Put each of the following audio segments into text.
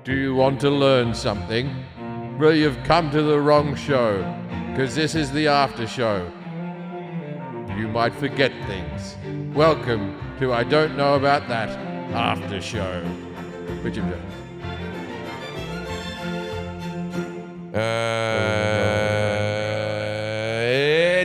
Do you want to learn something? Well, you've come to the wrong show, because this is the after show. You might forget things. Welcome to I Don't Know About That After Show. With Jim Jones.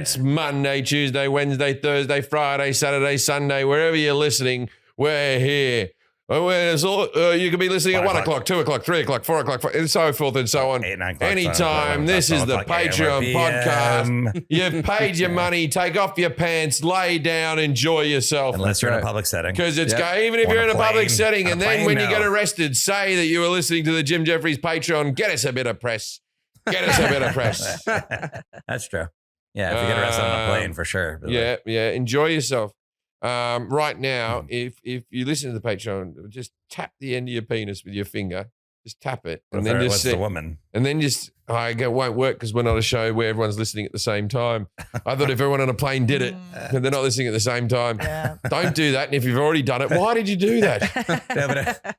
It's Monday, Tuesday, Wednesday, Thursday, Friday, Saturday, Sunday, wherever you're listening, we're here. You can be listening at 1 o'clock, 2 o'clock, 3 o'clock, 4 o'clock, and so forth and so on. 8, 9 o'clock, Anytime. This is the Patreon podcast. You've paid your money. Take off your pants, lay down, enjoy yourself. Unless you're in a public setting. Because it's even if you're in a public setting, and then when you get arrested, say that you were listening to the Jim Jeffries Patreon. Get us a bit of press. Get us a bit of press. That's true. Yeah, if you get arrested on a plane, for sure. Yeah. Enjoy yourself. Right now, if you listen to the Patreon, just tap the end of your penis with your finger. Just tap it, and then just the woman. And then just it won't work because we're not a show where everyone's listening at the same time. I thought if everyone on a plane did it, and they're not listening at the same time, don't do that. And if you've already done it, why did you do that?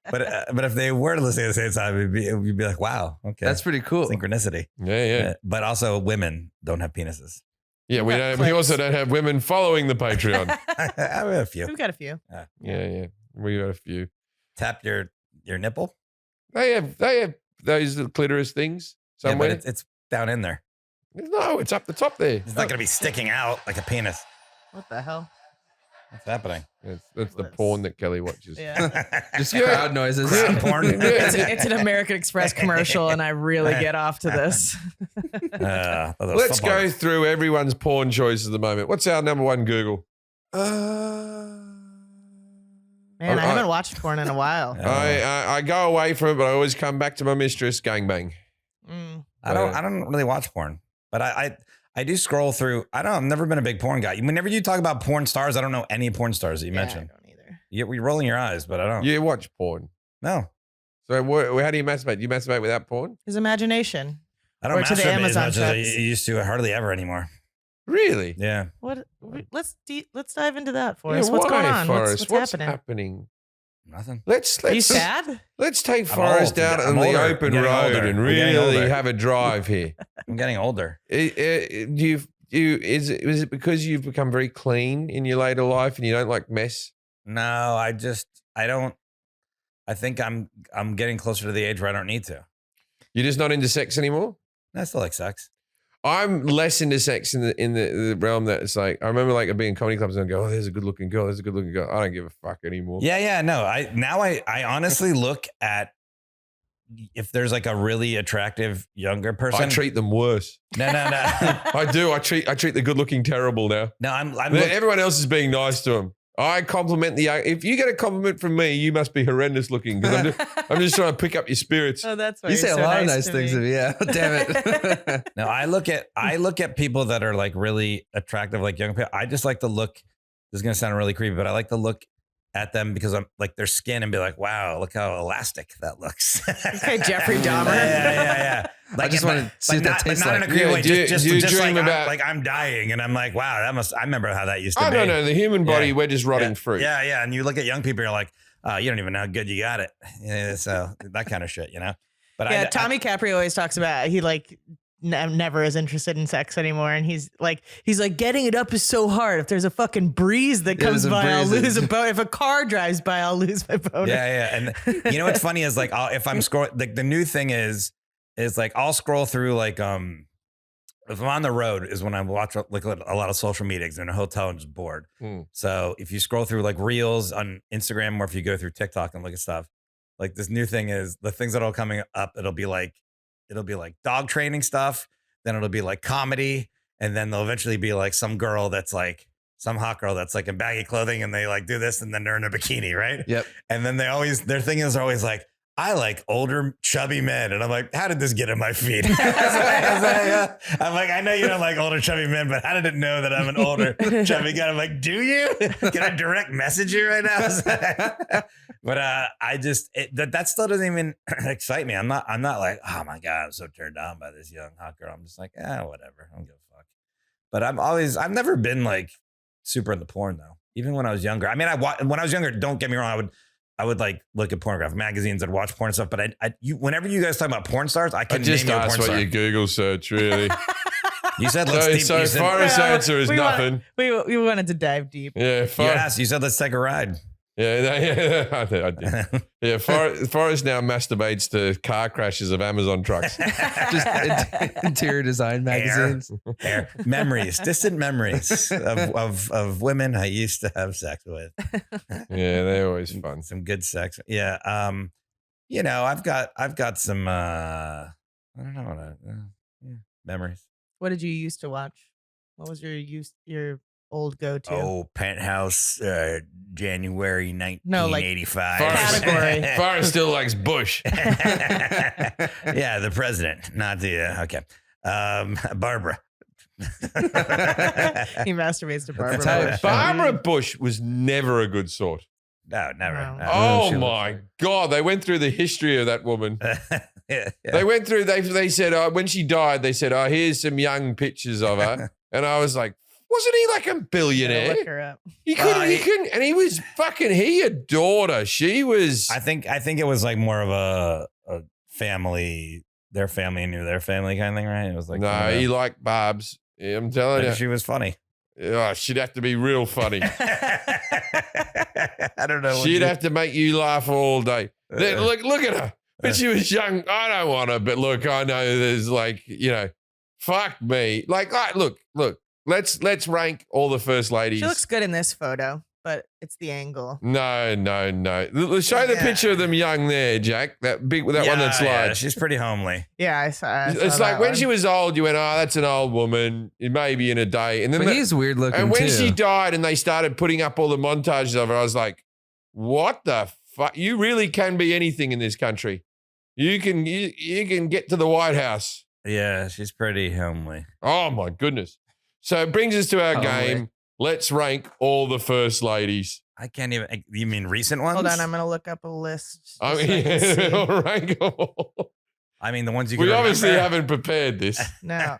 but if they were listening at the same time, you'd be like, wow, okay, that's pretty cool. Synchronicity. Yeah. But also, women don't have penises. Yeah, we also don't have women following the Patreon. I have a few. We've got a few. Yeah. We got a few. Tap your nipple. They have those little clitoris things somewhere. Yeah, but it's down in there. No, it's up the top there. It's not going to be sticking out like a penis. What the hell? What's happening? That's the porn that Kelly watches. Yeah. Just crowd noises. Porn. It's an American Express commercial, and I really get off to this. Let's go through everyone's porn choices at the moment. What's our number one Google? Man, I haven't watched porn in a while. I go away from it, but I always come back to my mistress, gangbang. I don't really watch porn, but I do scroll through. I've never been a big porn guy. Whenever you talk about porn stars, I don't know any porn stars that you mentioned. I don't either. You're rolling your eyes, but I don't. You watch porn? No. So how do you masturbate? Do you masturbate without porn? His imagination. I don't to the masturbate Amazon as much as I used to. Hardly ever anymore. Really? Yeah. What? Let's dive into that, Forrest. What's going on? What's happening? Nothing. Are you sad? Let's take Forrest out on the open road and really have a drive here. I'm getting older. Is it because you've become very clean in your later life and you don't like mess? No, I don't. I think I'm getting closer to the age where I don't need to. You're just not into sex anymore? I still like sex. I'm less into sex in the realm that it's like, I remember like being in comedy clubs and I go, oh, there's a good looking girl. I don't give a fuck anymore. Yeah. No, I honestly look at if there's like a really attractive younger person. I treat them worse. No. I do. I treat the good looking terrible now. No, everyone else is being nice to them. I compliment if you get a compliment from me, you must be horrendous looking because I'm just trying to pick up your spirits. Oh, that's why you say a lot of nice things to me. Yeah, damn it. No, I look at people that are like really attractive, like young people. I just like to look. This is gonna sound really creepy, but I like to look at them because I'm like their skin and be like, wow, look how elastic that looks. Okay, Jeffrey Dahmer. Yeah. Like, I just want to see what that tastes like. Not in a creepy way. Just dream like, about I'm dying and I'm like, wow, I remember how that used to be. I don't know. The human body, we're just rotting fruit. Yeah. And you look at young people, you're like, you don't even know how good you got it. Yeah, so that kind of shit, But Tommy Capri always talks about he like never is interested in sex anymore, and he's like getting it up is so hard. If there's a fucking breeze that comes by, I'll lose a boner. If a car drives by, I'll lose my boner. Yeah. And you know what's funny is like if I'm scrolling, like the new thing is like I'll scroll through like if I'm on the road is when I watch like a lot of social media because I'm in a hotel and just bored. So if you scroll through like reels on Instagram or if you go through TikTok and look at stuff, like this new thing is the things that are coming up. It'll be like dog training stuff. Then it'll be like comedy. And then they'll eventually be like some girl that's like some hot girl that's like in baggy clothing and they like do this and then they're in a bikini. Right. Yep. And then their thing is always like, I like older, chubby men. And I'm like, how did this get in my feed? I'm like, I know you don't like older, chubby men, but how did it know that I'm an older, chubby guy? I'm like, do you? Can I direct message you right now? But that still doesn't even excite me. I'm not like, oh my God, I'm so turned on by this young hot girl. I'm just like, whatever. I don't give a fuck. But I've never been like super into porn though. Even when I was younger. I mean, when I was younger, don't get me wrong, I would like look at pornographic magazines and watch porn stuff. But whenever you guys talk about porn stars, I couldn't just name you a asked porn what star. your Google search, really. You said so Forrest's answer is nothing. We wanted to dive deep. Yeah, you said let's take a ride. Yeah, I did. Yeah, Forrest now masturbates to car crashes of Amazon trucks. Just interior design magazines. Air. Memories, distant memories of women I used to have sex with. Yeah, they're always fun. Some good sex. Yeah. I've got some I don't know memories. What did you used to watch? What was your old go-to? Oh, Penthouse, January 1985. Category. Forrest still likes Bush. Yeah, the president, not the okay. Barbara. He masturbates to Barbara Bush. Barbara Bush was never a good sort. No, never. No. No. Oh my God! They went through the history of that woman. Yeah. They went through. They said when she died, they said, "Oh, here's some young pictures of her," and I was like, "Wasn't he like a billionaire? Look her up. He couldn't, and he was fucking. He adored her. She was. I think it was like more of a family. Their family knew their family kind of thing, right? It was like no, he liked Barb's. Yeah, I'm telling you, she was funny. Oh, she'd have to be real funny. I don't know. She'd have to make you laugh all day. Look at her. When she was young, I don't want her, but look, I know there's like, fuck me. Like, look. Let's rank all the first ladies. She looks good in this photo, but it's the angle. No. Let's show the picture of them young there, Jack. That one that's like. Yeah, she's pretty homely. Yeah, I saw It's like when she was old, you went, oh, that's an old woman. It may be in a day. And then But he's weird looking And when too. she died and they started putting up all the montages of her, I was like, what the fuck? You really can be anything in this country. You can get to the White House. Yeah, she's pretty homely. Oh my goodness. So it brings us to our game. Let's rank all the first ladies. I can't even. You mean recent ones? Hold on, I'm gonna look up a list. I just so I can see. mean, rank them all. I mean, the ones you can We obviously remember. haven't prepared this. No.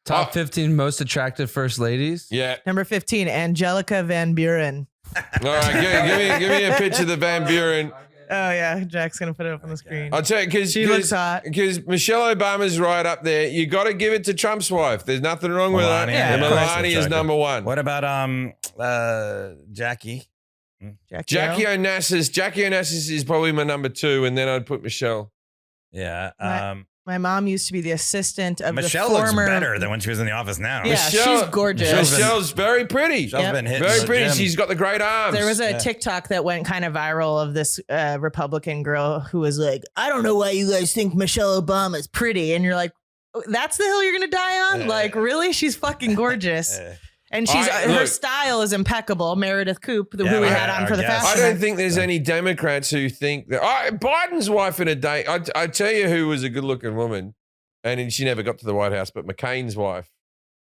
Top 15 most attractive first ladies. Yeah. Number 15, Angelica Van Buren. All right, give me a picture of the Van Buren. Oh yeah, Jack's gonna put it up on the screen. I'll tell you, because She looks hot. Because Michelle Obama's right up there. You got to give it to Trump's wife. There's nothing wrong with her. Melania, yeah, And of course. Melania is number one. What about Jackie? Jackie Onassis. Jackie Onassis is probably my number two, and then I'd put Michelle. Yeah. My mom used to be the assistant of Michelle the looks former. better than when she was in the office now. Yeah, Michelle- she's gorgeous. Michelle's very pretty. Michelle's Yep. been hitting Very the pretty. gym. She's got the great arms. There was a TikTok that went kind of viral of this Republican girl who was like, I don't know why you guys think Michelle Obama's pretty. And you're like, "Oh, that's the hill you're going to die on? Like, really? She's fucking gorgeous. And her look- style is impeccable. Meredith Coop, who Yeah, we right, had on our for the guest. fast. I don't think there's any Democrats who think that. Biden's wife in a day. I tell you who was a good looking woman, and she never got to the White House, but McCain's wife.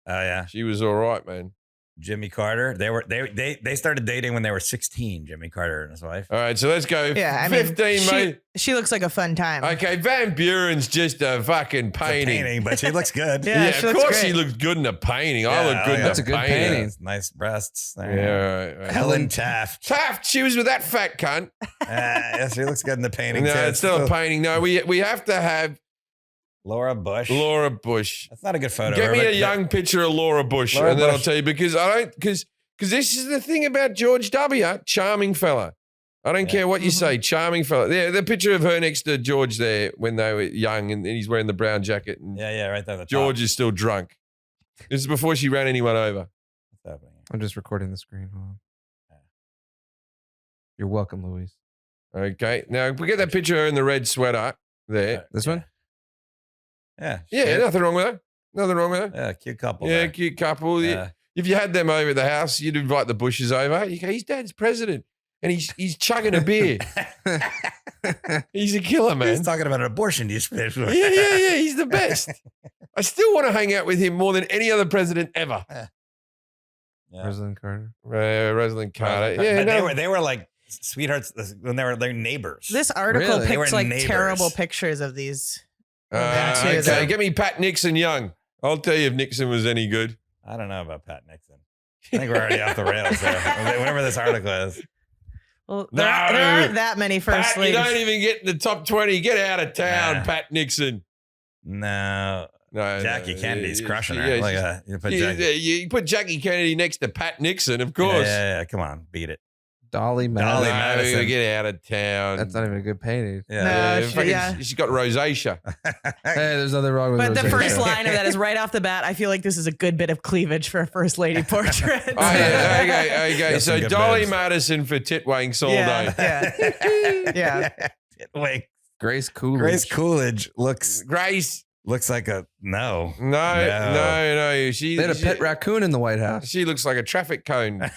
Oh yeah, She was all right, man. Jimmy Carter. They started dating when they were 16. Jimmy Carter and his wife. All right, so let's go. Yeah, I mean, 15, mate. she looks like a fun time. Okay, Van Buren's just a fucking It's a painting. but she looks good. Yeah, Yeah, she of looks course great. she looks good in a painting. I look good in That's a a good painting. painting. Nice breasts. There. Yeah, right. Helen Taft. Taft, she was with that fat cunt. Yeah, she looks good in the painting. No, too. it's still a painting. No, we have to have Laura Bush. Laura Bush. That's not a good photo. Get me but- a young picture of Laura Bush, Laura and then I'll Bush. tell you because this is the thing about George W. Charming fella. I don't care what you say, charming fella. Yeah, the picture of her next to George there when they were young, and he's wearing the brown jacket, and Yeah, right there. At the George top. is still drunk. This is before she ran anyone over. What's happening? I'm just recording the screen. Hold on. You're welcome, Louise. Okay, now we get that picture of her in the red sweater there. This one? Yeah. Yeah, shit. nothing wrong with her. Nothing wrong with her. Yeah, cute couple. Yeah, there. cute couple. Yeah. If you had them over at the house, you'd invite the Bushes over. You go, his dad's president, and he's chugging a beer. He's a killer, man. He's talking about an abortion. Do you spit? Yeah. He's the best. I still want to hang out with him more than any other president ever. Yeah. Rosalind Carter. Rosalind Carter. But Yeah, no. they were like sweethearts when they were their neighbors. This article Really? They were picks like neighbors. terrible pictures of these. Yeah, too, Okay, though. get me Pat Nixon young. I'll tell you if Nixon was any good. I don't know about Pat Nixon. I think we're already off the rails there. Whatever this article is. Well, No. there aren't that many first Pat, you ladies. don't even get in the top 20. Get out of town, Nah. Pat Nixon. No. No, Jackie no, Kennedy's crushing her. yeah, Like, she's- you put Jackie. you put Jackie Kennedy next to Pat Nixon, of Yeah, course. yeah, come on, beat it. Dolly Dolly Madison. No, Madison. get out of town. That's not even a good painting. Yeah. No, fucking- yeah. She's got rosacea. Hey, there's nothing wrong with But the rosacea. first line of that is right off the bat. I feel like this is a good bit of cleavage for a first lady portrait. Oh, yeah, okay. Got some So good Dolly boobs. Madison for tit wanks all yeah, day. yeah. Wait, Grace Coolidge. Grace Coolidge looks Grace, like a no. no. She, They had a she, pet raccoon in the White House. she looks like a traffic cone.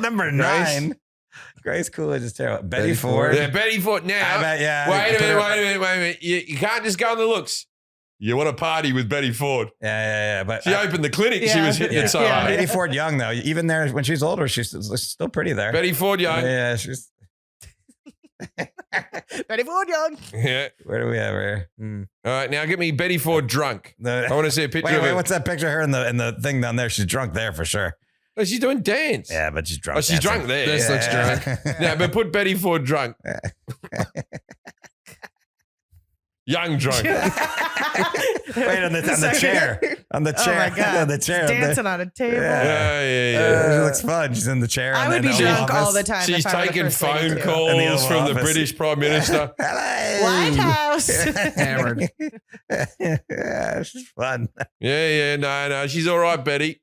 Number Grace. 9. Grace Coolidge is terrible. Betty Betty Ford. Ford. Yeah, Betty Ford. Now, I bet, yeah. wait a Put her- minute. You can't just go on the looks. You want to party with Betty Ford. Yeah. But She opened the clinic. She Yeah. was hitting it so Yeah. hard. Betty Ford young though. Even there when she's older, she's still pretty there. Betty Ford young. Yeah, she's. Betty Ford Young. Yeah. Where do we have her? Mm. All right, now get me Betty Ford drunk. I want to see a picture of Wait, her. what's that picture of her in the thing down there? She's drunk there for sure. Oh, she's doing dance. Yeah, but she's drunk. Oh, she's dancing. drunk there. This looks drunk. Yeah, but put Betty Ford drunk. Young drunk. Wait, on the chair. On the Oh chair. my God. On the chair. Dancing on a table. Yeah. Yeah. She looks fun. She's in the chair. I and would then be the drunk office. all the time. She's if I were the taking first lady phone too. calls In the Oval from the Office. British Prime Minister. Hello. White House. Hammered. Yeah, she's fun. Yeah, no. She's all right, Betty.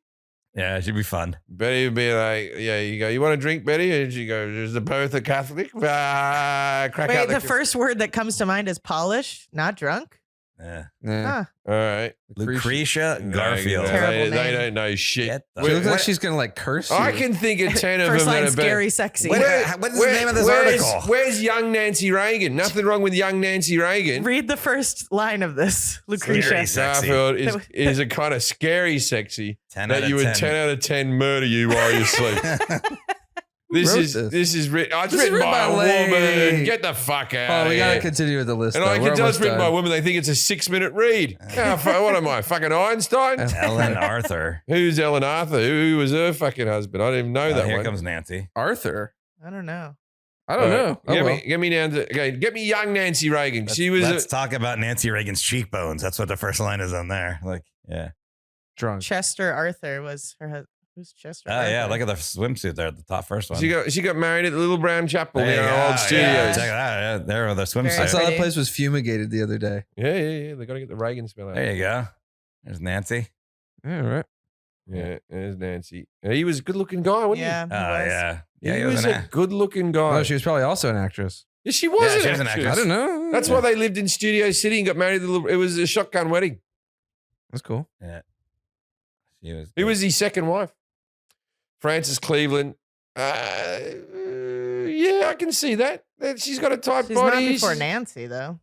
Yeah, she'd be fun. Betty would be like, yeah, you go, you want a drink, Betty? And she goes, is the both a Catholic? Crack Wait, out the first word that comes to mind is polish, not drunk. Yeah. Yeah. Huh. All right. Lucretia Garfield. No, Terrible they name. don't know shit. Get the- She looks like What- she's gonna like curse you. I can think of 10 of First them line, that are scary, sexy. What is the name of this article? Where's young Nancy Reagan? Nothing wrong with young Nancy Reagan. Read the first line of this, Lucretia. Scary sexy. Garfield is a kind of scary sexy 10 out that of you would 10. 10 out of 10 murder you while you sleep. This Wrote is this? written. Oh, it's This is written by a lady. woman. Get the fuck out. Oh, we of gotta here. continue with the list. And though. I We're can tell it's almost written by a done. woman. They think it's a 6-minute read. What am I, fucking Einstein? Ellen Arthur. Who's Ellen Arthur? Who was her fucking husband? I didn't even know that Here one. comes Nancy. Arthur. I don't know. I don't know. Oh, Get well. me down to okay. Get me young Nancy Reagan. She was Let's talk about Nancy Reagan's cheekbones. That's what the first line is on there. Like, yeah. Drunk. Chester Arthur was her husband. Who's Chester? Oh Arthur? yeah, look at the swimsuit there at the top first one. she got married at the Little Brown Chapel There in you our go. old Yeah, studios. check it out. Yeah, there are the I swimsuit. saw that Pretty. place was fumigated the other day. Yeah. They got to get the Reagan smell out. There you go. There's Nancy. Yeah, right. Yeah, there's Nancy. He was a good-looking guy, wasn't Yeah. Oh he was. yeah. he? Yeah, he he was an a good-looking guy. Oh, she was probably also an actress. yeah, she was, Yeah, an she was an actress. I don't know. That's why they lived in Studio City and got married. It was a shotgun wedding. That's cool. She was. Who was his second wife? Frances Cleveland. Yeah, I can see that. She's got a tight She's not body. before Nancy though.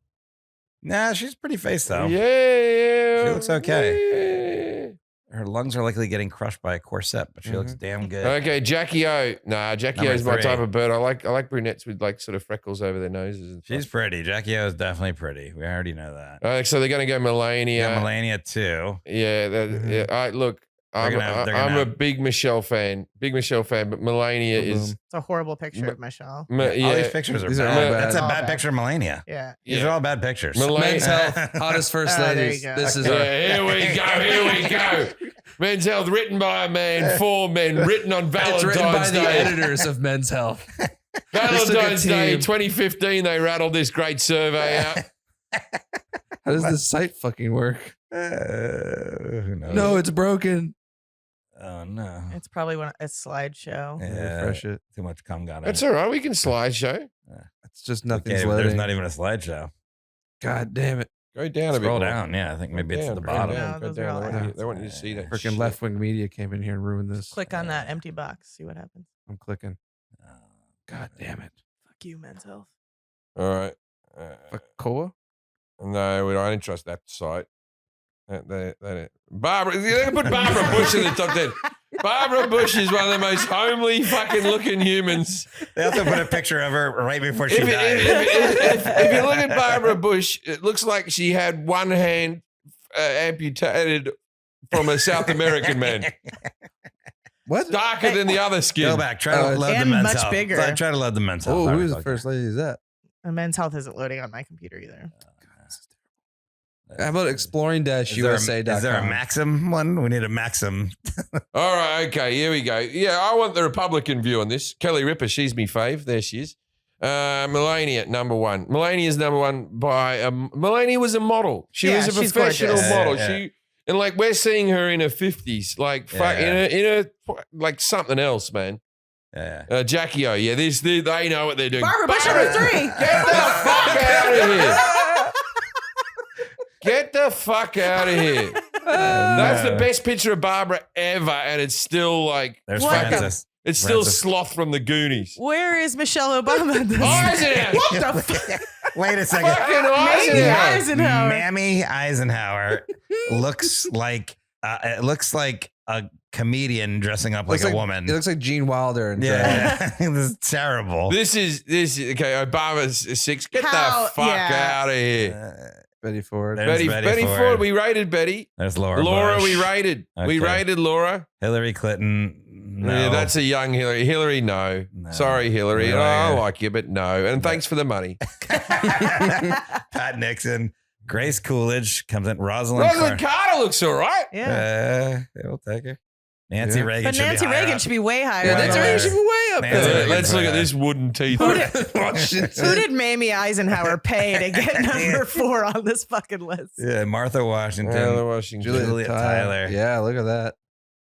Nah, she's pretty face though. Yeah. She looks okay. Her lungs are likely getting crushed by a corset, but she looks damn good. Okay, Jackie O. Nah, Jackie Number O is my 3. type of bird. I like brunettes with like sort of freckles over their noses. And She's stuff. pretty. Jackie O is definitely pretty. We already know that. So they're gonna go Melania. Yeah, Melania too. Yeah, yeah. All right, look, I'm gonna a big Michelle fan. But Melania is. It's a horrible picture of Michelle. All these Yeah, pictures are These are bad. all bad. That's a All bad bad. picture of Melania. Yeah. These Yeah. are all bad pictures. Men's Health, hottest first Oh, there ladies. you go. This is Yeah, our. here we go. Men's Health, written by a man, for men, written on It's Valentine's written by the Day. editors of Men's Health. Valentine's Just a good Day team. 2015, they rattled this great survey out. How does this site fucking work? Who knows? No, it's broken. Oh no. It's probably a slideshow. Yeah, Refresh it. too much cum got in That's it. all right. We can slideshow. It's just nothing's Okay, but there's loading. not even a slideshow. God damn it. Go down a bit. Scroll more. down. Yeah, I think maybe it's at the Go bottom. down, No, go those are down. all They want you to see that. Freaking shit. left wing media came in here and ruined this. Click on that empty box. See what happens. I'm clicking. Oh, God damn it. Fuck you, Men's Health. All right. Fuck Koa? No, we don't trust that site. Barbara, they can put Barbara Bush in the top 10. Barbara Bush is one of the most homely fucking looking humans. They also put a picture of her right before she If died. you look at Barbara Bush, it looks like she had one hand amputated from a South American man. What? Darker than the other skin. Go back. Try to load the and men's much health. bigger. Try to load the men's health. Oh, Sorry, who's the okay. first lady? Is that? Men's health isn't loading on my computer either. How about exploring-usa.com? Is there a Maxim one? We need a Maxim. All right, okay, here we go. Yeah, I want the Republican view on this. Kelly Ripa, she's me fave. There she is. Melania, number one. Melania's number one by Melania was a model. She was a she's professional gorgeous. model. Yeah. She and like we're seeing her in her 50s, like fuck, in a like something else, man. Yeah. Jackie O, yeah, they know what they're doing. Barbara Bush number 3. Get the fuck out of here. Get the fuck out of here. That's the best picture of Barbara ever, and it's still like There's What? Francis. it's still Francis. Sloth from the Goonies. Where is Michelle Obama? Eisenhower. What the fuck? Wait a second. Fucking Maybe Eisenhower. Eisenhower. Mammy Eisenhower looks like a comedian dressing up like a woman. It looks like Gene Wilder. And Yeah, this is terrible. This is okay. Obama's 6. Get How- the fuck yeah. out of here. Betty Ford. There's Betty Ford. We rated Betty. There's Laura. Laura, Bush. we rated. We Okay. rated Laura. Hillary Clinton. No. Yeah, that's a young Hillary. Hillary, no. No. Sorry, Hillary. Really? Oh, I like you, but no. And thanks for the money. Pat Nixon. Grace Coolidge comes in. Rosalind Rosalind Carter looks all right. Yeah. We'll take her. Nancy Yeah. Reagan. But should be Nancy higher Reagan up. should be way higher. Yeah, on Nancy the Reagan list. should be way up Nancy there. Reagan. Let's look at this wooden teeth. Who did Mamie Eisenhower pay to get number 4 on this fucking list? Yeah, Martha Washington. Taylor Washington. Juliet Tyler. Yeah, look at that.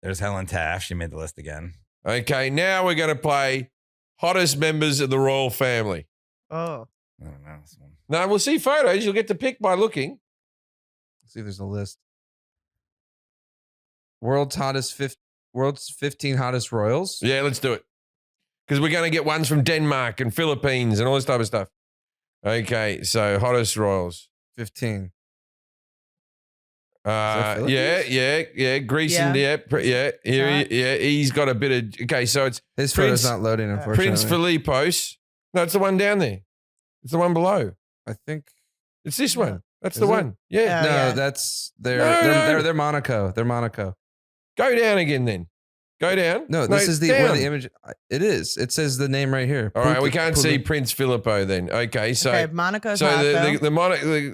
There's Helen Taft. She made the list again. Okay, now we're going to play hottest members of the royal family. Oh. I don't know this one. No, we'll see photos. You'll get to pick by looking. Let's see if there's a list. World's 15 hottest royals. Yeah, let's do it. Because we're going to get ones from Denmark and Philippines and all this type of stuff. Okay, so hottest royals. 15. Yeah. Greece Yeah. and he's got a bit of. Okay, so it's His Prince- photo's not loading, unfortunately. Prince Philippos. No, it's the one down there. It's the one below. I think. It's this one. That's Is the it? one. Yeah. No, yeah. that's No, they're Monaco. They're Monaco. Go down again then. Go down. No, this is the down. where the image. It is. It says the name right here. All right, we can't see Prince Filippo then. Okay, so Okay, Monaco's so hot, though.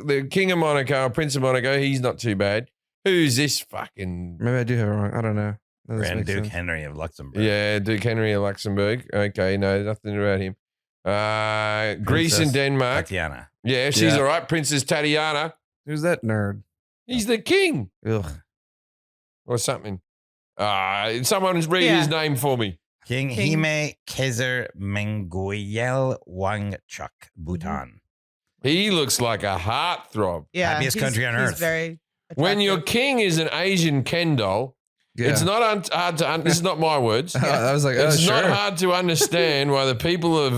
the King of Monaco, Prince of Monaco, he's not too bad. Who's this fucking? Maybe I do have it wrong. I don't know. No, this Grand makes Duke sense. Henry of Luxembourg. Yeah, Duke Henry of Luxembourg. Okay, no, nothing about him. Greece and Princess Denmark. Tatiana. Yeah, she's Yeah. all right. Princess Tatiana. Who's that nerd? He's the king Ugh. or something. Someone's read his name for me. King Hime Kezer Menguel Wangchuk, Bhutan. He looks like a heartthrob. Yeah, Happiest country on he's earth. very When your attractive. king is an Asian Ken doll, Yeah. it's not hard to. This is not my words. I was like, It's sure. not hard to understand why the people of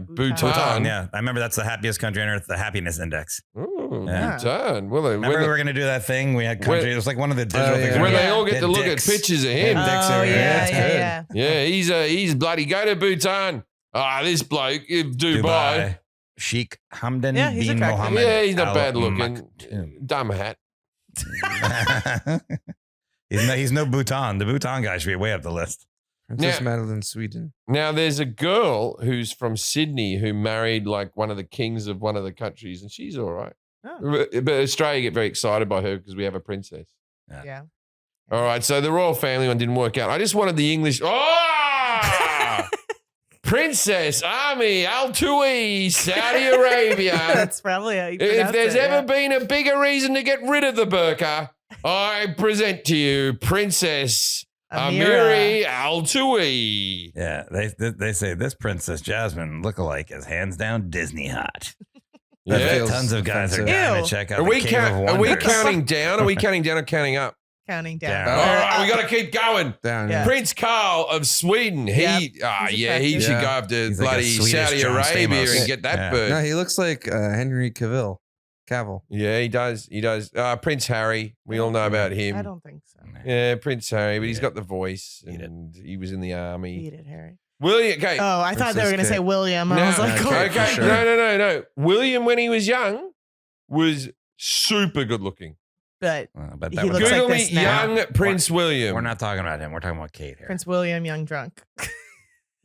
Bhutan. Bhutan, yeah. I remember that's the happiest country on earth, the happiness index. Ooh, Yeah. Bhutan. Well, Remember we were going to do that thing? We had country. It was like one of the digital things. where we they had. all get Had to look dicks. at pictures of him. Had dicks Oh, everywhere. yeah, It's yeah, good. yeah. He's bloody. Go to Bhutan. This bloke, Dubai. Sheikh Hamdan Yeah, he's bin attractive. Mohammed. Yeah, he's not Al bad looking. Maktoum. Dumb hat. he's no Bhutan. The Bhutan guy should be way up the list. Princess Now- Madeline, Sweden. Now, there's a girl who's from Sydney who married like one of the kings of one of the countries, and she's all right. Oh. But Australia get very excited by her because we have a princess. Yeah. All right, so the royal family one didn't work out. I just wanted the English. Oh, Princess Ami Al Tui, Saudi Arabia. That's probably how you If pronounce there's it, ever yeah. been a bigger reason to get rid of the burqa, I present to you Princess Amiri Al Tui. Yeah, they say this Princess Jasmine lookalike is hands down Disney hot. That Yeah. feels Tons of guys are offensive. going Ew. to check out Are the we, King of are we Wonders. counting down? Are we counting down or counting up? Counting Down. down. Oh. All right, we got to keep going. Down. Yeah. Yeah. Prince Carl of Sweden. He, Yep. he attractive. should Yeah. go up to He's like a bloody Swedish Saudi John Arabia Stamos. and get that Yeah. bird. No, he looks like Henry Cavill. Yeah, he does. He does. Prince Harry. We all know about him. I don't think so. Yeah, Prince Harry, but he's Eat got the voice, Eat it. and he was in the army. Eat it, Harry. William, okay. Oh, I thought they were Princess going to say Kate. William. I No, was like, okay, oh. for okay, sure. no. William, when he was young, was super good looking. but but he that was looks like Google me this now. young Prince William. We're not talking about him. We're talking about Kate here. Prince William, young drunk.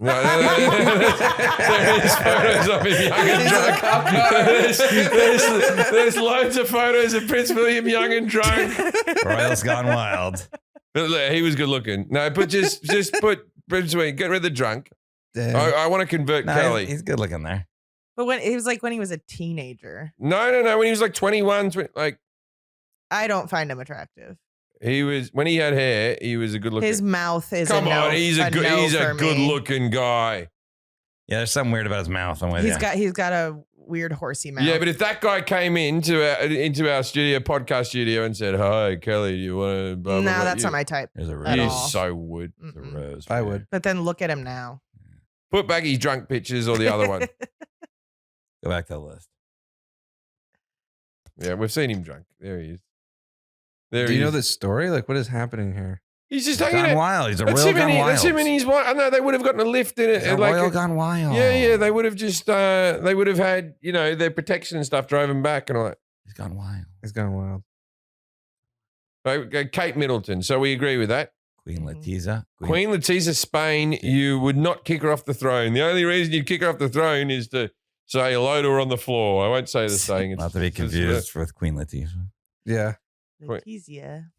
No. There is photos of him young and drunk. There's loads of photos of Prince William young and drunk. Royals gone wild. But look, he was good looking. No, but just put Prince William. Get rid of the drunk. Damn. I want to convert No, Kelly. he's good looking there. But when it was like when he was a teenager, No. When he was like 21, like I don't find him attractive. he was when he had hair. He was a good looking. His mouth is Come a no, on, he's a for me. good looking guy. Yeah, there's something weird about his mouth. I'm with He's you. got a weird horsey mouth. Yeah, but if that guy came into our studio, podcast studio, and said, "Hi, Kelly, do you want to?" no, that's not my type. There's a at You rose. all. so would. There's a Mm-mm. rose. I for would. you. But then look at him now. Put back his drunk pictures or the other one. Go back to the list. Yeah, we've seen him drunk. There he is. There Do he you know is. this story? Like, what is happening here? He's just Gone hanging out. wild. He's a That's royal him gone and wild. that's him and his wife. I know they would have gotten a lift in it. He's a like royal gone wild. yeah, they would have just they would have had, their protection and stuff, drove him back and all that. He's gone wild. It's gone wild. Right, Kate Middleton. So we agree with that. Queen Mhm. Letizia. Queen Letizia Spain, you would not kick her off the throne. The only reason you'd kick her off the throne is to say hello to her on the floor. I won't say the saying. Not to be confused with Queen Letizia. Yeah. Letizia.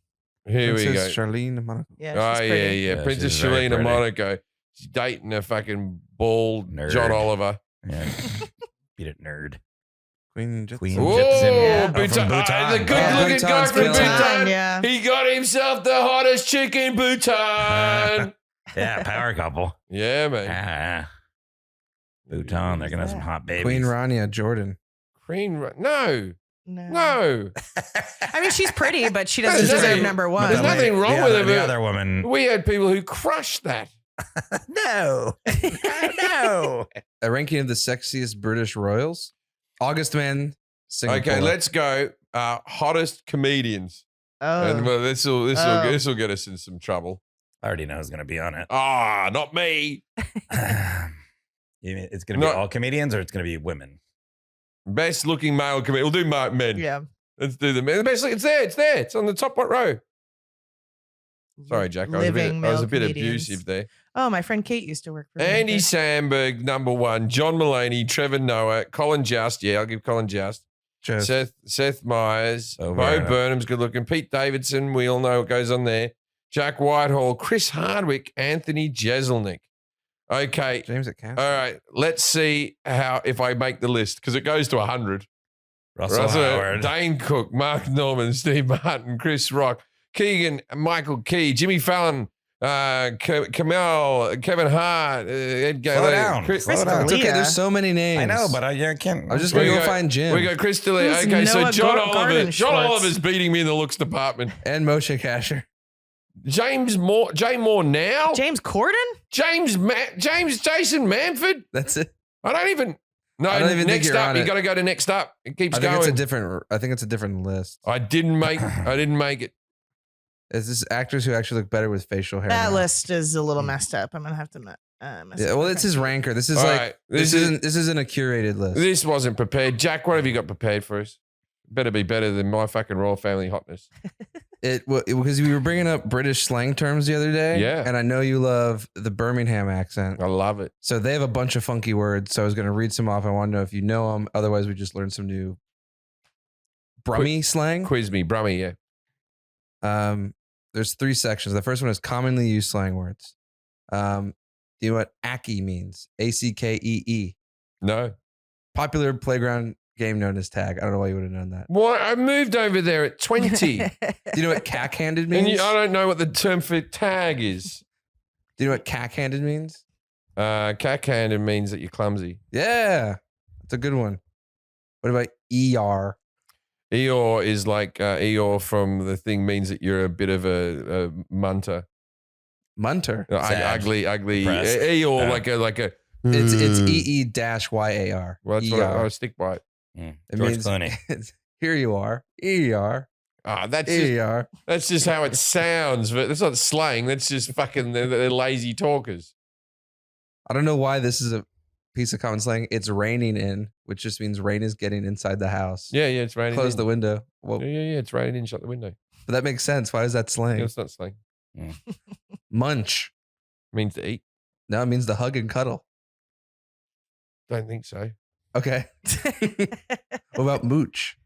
Here we go. Princess Charlene Monaco. Yeah, Oh, she's yeah, pretty. yeah. Princess she's very Shalina pretty. Monaco. She's dating a fucking bald Nerd. John Oliver. Yeah. Beat it, nerd. Queen. Queen. Whoa, Gypsum. Yeah. From Bhutan. Bhutan. The good-looking Bhutan's guy from killing it. Bhutan. Yeah. He got himself the hottest chick in Bhutan. Yeah, power couple. Yeah, man. Ah. Bhutan, they're gonna have some hot babies. Queen Rania Jordan. No. No. I mean, she's pretty, but she doesn't There's deserve nothing- number one. there's nothing wrong the with other, it, The but- other woman. We had people who crushed that. No. No. A ranking of the sexiest British royals. August Man. Singapore. Okay, let's go. Hottest comedians. Oh. And well, this will get us in some trouble. I already know who's gonna be on it. Ah, not me. You mean it's gonna be No. all comedians or it's gonna be women? Best looking male comedian. We'll do men. Yeah. Let's do the men. Best, it's there. It's on the top right row. Sorry, Jack. I was Living a male bit comedians. abusive there. Oh, my friend Kate used to work for Andy me. Samberg, number one. John Mulaney, Trevor Noah, Colin Joust. Yeah, I'll give Colin Joust. Just, Seth Meyers, Oh, Bo very nice. Burnham's good looking. Pete Davidson, we all know what goes on there. Jack Whitehall, Chris Hardwick, Anthony Jeselnik. Okay. James at Cass. All right. Let's see if I make the list because it goes to 100. Russell Howard. Dane Cook, Mark Norman, Steve Martin, Chris Rock, Keegan, Michael Key, Jimmy Fallon, Kamel, Kevin Hart, Ed Slow Gailey, down. Chris. Slow It's down. okay. Leah. There's so many names. I know, but I can't. I was just We gonna go go- find Jim We got Chris D'Elia. Who's Okay, so Noah John Gar- Oliver. John Garden-Schwartz? Oliver's beating me in the looks department. and Moshe Kasher. Jay Moore now? James Corden? Jason Manford? That's it. I don't even. No, I don't even think next you're up. on You it. got to go to next up. It keeps I think going. it's a different. I think it's a different list. I didn't make it. Is this actors who actually look better with facial hair? That now? list is a little messed up. I'm gonna have to. Yeah, well, it's his ranker. This is All like right, this isn't a curated list. This wasn't prepared. Jack, what have you got prepared for us? Better be better than my fucking royal family hotness. Because we were bringing up British slang terms the other day. Yeah. And I know you love the Birmingham accent. I love it. So they have a bunch of funky words. So I was going to read some off. I want to know if you know them. Otherwise, we just learned some new Brummy slang. Quiz me, Brummy, yeah. There's 3 sections. The first one is commonly used slang words. Do you know what Aki means? ACKEE. No. Popular playground game known as tag. I don't know why you would have known that. Why? I moved over there at 20. Do you know what cack-handed means? I don't know what the term for tag is. Do you know what cack-handed means? Cack-handed means that you're clumsy. Yeah. That's a good one. What about ER? Eeyore is like Eeyore from the thing means that you're a bit of a munter. Munter. Sad. Ugly. Depressed. Eeyore, Yeah. like a. It's EE-YAR. Well, that's what I'll stick by it. It George means- Clooney. It's, here you are. ER. That's ER. just how it sounds. But that's not slang. That's just fucking they're lazy talkers. I don't know why this is piece of common slang. It's raining in, which just means rain is getting inside the house. Yeah, it's raining. Close the window. Well, Yeah, it's raining in. Shut the window. but that makes sense. Why is that slang? Yeah, it's not slang. Munch. Means to eat. No, it means to hug and cuddle. Don't think so. Okay. What about mooch?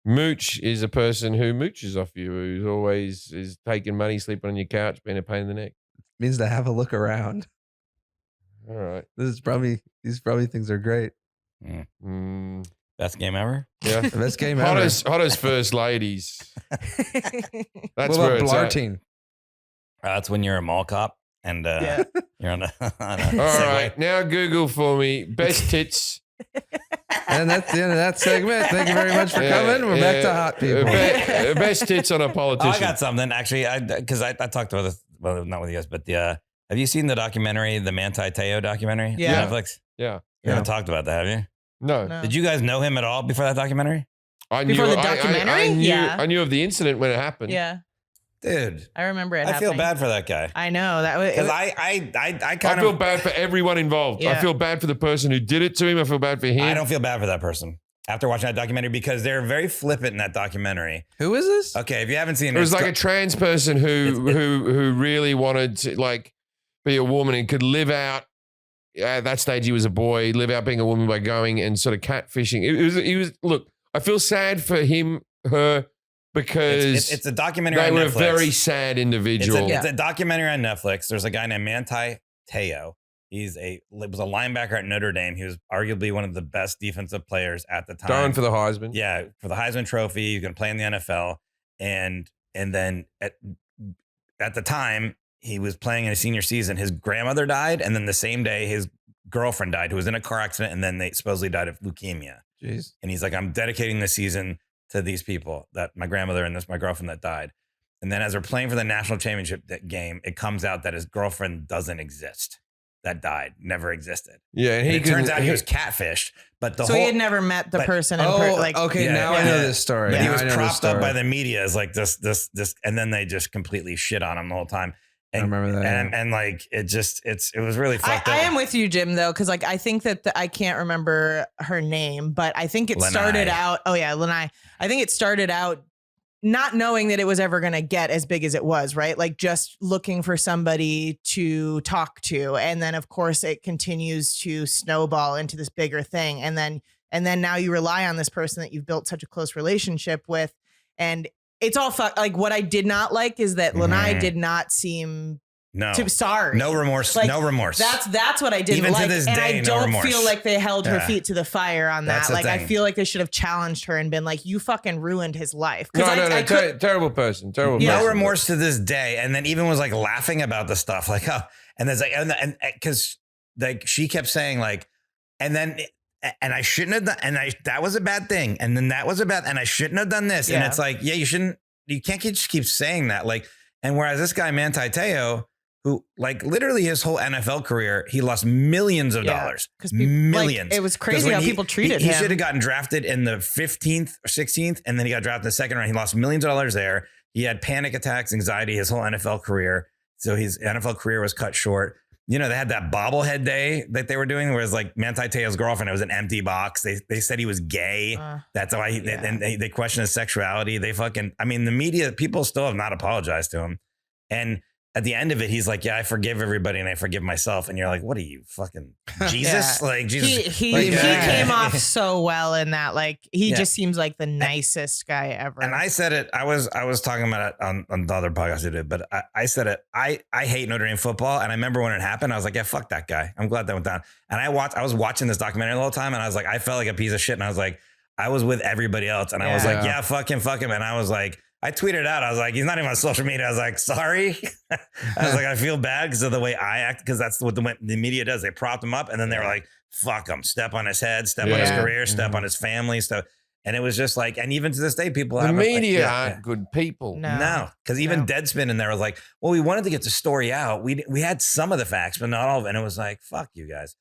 Mooch is a person who mooches off you, who's always is taking money, sleeping on your couch, being a pain in the neck. It means to have a look around. All right. These probably things are great. Best game ever. Yeah. The best game ever. Hottest first ladies. That's What where about it's at. blarting? That's when you're a mall cop and you're on a All Segway. right. Now Google for me. Best tits. And that's the end of that segment. Thank you very much for coming. We're back to hot people. Best tits on a Oh, politician. I got something actually. Because I talked about this, well, not with you guys, but have you seen the documentary, the Manti Teo documentary? Yeah. On Netflix. Yeah. You haven't talked about that, have you? No. No. Did you guys know him at all before that documentary? I Before knew, the documentary? I knew of the incident when it happened. Yeah, Dude, I remember it. I feel happening. bad for that guy. I know that was Because I I kind feel of bad for everyone involved. I Yeah. feel bad for the person who did it to him. I feel bad for him. I don't feel bad for that person after watching that documentary because they're very flippant in that documentary. Who is this? Okay, if you haven't seen it, It was it's like a trans person who really wanted to like be a woman and could live out. At that stage, he was a boy. Live out being a woman by going and sort of catfishing. He was. Look, I feel sad for him, her, because it's a documentary they on were Netflix. a very sad individual. It's a documentary on Netflix. There's a guy named Manti Teo. He was a linebacker at Notre Dame. He was arguably one of the best defensive players at the time. Going for the Heisman. Yeah, for the Heisman Trophy. He's going to play in the NFL. And then at the time, he was playing in his senior season. His grandmother died. And then the same day, his girlfriend died, who was in a car accident. And then they supposedly died of leukemia. Jeez. And he's like, I'm dedicating this season to these people, that my grandmother and my girlfriend that died. And then as they're playing for the national championship game, it comes out that his girlfriend doesn't exist. That died, never existed. Yeah, and It turns out he was catfished, but so he had never met the person. Okay, Yeah, now I yeah. know this story. But Now he was I know this propped up story. by the media as like this, and then they just completely shit on him the whole time. And, I remember that. and like it was really fucked up. I am with you, Jim, though, because like I think that I can't remember her name, but I think it Lanai. started out. Oh yeah, Lanai. I think it started out not knowing that it was ever going to get as big as it was, right? Like just looking for somebody to talk to, and then of course it continues to snowball into this bigger thing, and then now you rely on this person that you've built such a close relationship with, and it's all like what I did not like is that Lanai did not seem too sorry. No remorse. Like, no remorse. That's what I didn't Even to like. this And day, I no don't remorse. feel like they held her Yeah. feet to the fire on That's that. the Like I thing. feel like they should have challenged her and been like, you fucking ruined his life. 'Cause No, terrible person. Terrible person. No remorse to this day. And then even was like laughing about the stuff. Like, oh, and there's like, and because like she kept saying like, and I shouldn't have done, that was a bad thing. And then that was a bad, and I shouldn't have done this. And Yeah. it's like, yeah, you can't just keep saying that. Like, and whereas this guy, Manti Teo, who like literally his whole NFL career, he lost millions of dollars. Because Millions. it was 'Cause crazy when how people treated he him. should have gotten drafted in the 15th or 16th, and then he got drafted in the second round. He lost millions of dollars there. He had panic attacks, anxiety his whole NFL career. So his NFL career was cut short. You know, they had that bobblehead day that they were doing, where it was like Manti Teo's girlfriend. It was an empty box. They said he was gay. That's why they questioned his sexuality. The media, people still have not apologized to him. And at the end of it, he's like, yeah, I forgive everybody and I forgive myself. And you're like, what are you, fucking Jesus? Yeah. Like, Jesus. He like, came off so well in that. Like he just seems like the nicest guy ever. And I said it. I was talking about it on the other podcast I did, but I said it. I hate Notre Dame football, and I remember when it happened. I was like, yeah, fuck that guy. I'm glad that went down. And I was watching this documentary the whole time, and I was like, I felt like a piece of shit. And I was like, I was with everybody else, and I was like, yeah, fuck him. And I was like, I tweeted out, I was like, he's not even on social media. I was like, sorry. I was like, I feel bad because of the way I act, because that's what the media does. They propped him up, and then they were like, fuck him, step on his head, step on his career, step on his family, stuff. And it was just like, and even to this day, people The have media aren't good people. No, because even Deadspin in there was like, well, we wanted to get the story out. We had some of the facts, but not all of it. And it was like, fuck you guys.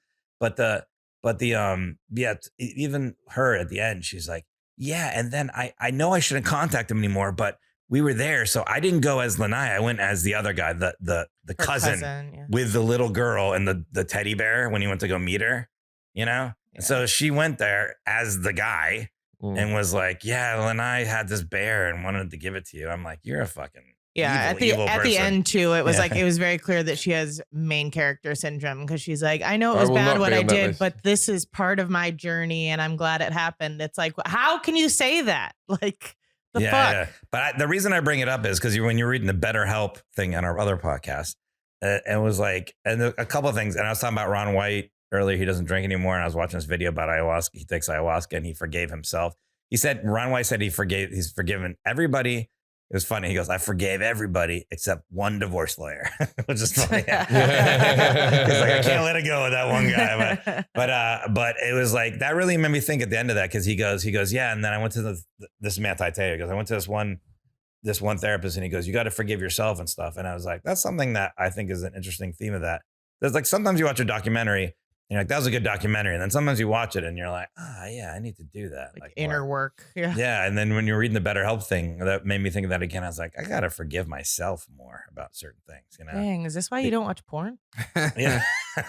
Even her at the end, she's like, yeah. And then I know I shouldn't contact him anymore, but we were there. So I didn't go as Lanai. I went as the other guy, the cousin yeah. with the little girl and the teddy bear when he went to go meet her. you know? Yeah. So she went there as the guy and was like, yeah, well, and I had this bear and wanted to give it to you. I'm like, you're a fucking evil at the end too, it was like it was very clear that she has main character syndrome because she's like, I know it was bad what I did, but this is part of my journey and I'm glad it happened. It's like, how can you say that? Like the fuck? Yeah. But the reason I bring it up is because when you're reading the BetterHelp thing on our other podcast, it was like, and a couple of things, and I was talking about Ron White earlier. He doesn't drink anymore, and I was watching this video about ayahuasca. He takes ayahuasca and he forgave himself. He said Ron White said he's forgiven everybody. It was funny. He goes, I forgave everybody except one divorce lawyer, which is funny. He's like, I can't let it go with that one guy. But it was like, that really made me think at the end of that. Cause he goes, yeah. And then I went to this Manti Teo. He goes, I went to this one therapist and he goes, you got to forgive yourself and stuff. And I was like, that's something that I think is an interesting theme of that. There's like, sometimes you watch a documentary and you're like, that was a good documentary. And then sometimes you watch it and you're like, yeah, I need to do that. Like inner work. Yeah. Yeah. And then when you're reading the BetterHelp thing, that made me think of that again. I was like, I got to forgive myself more about certain things, you know? Dang, is this why you don't watch porn? Yeah.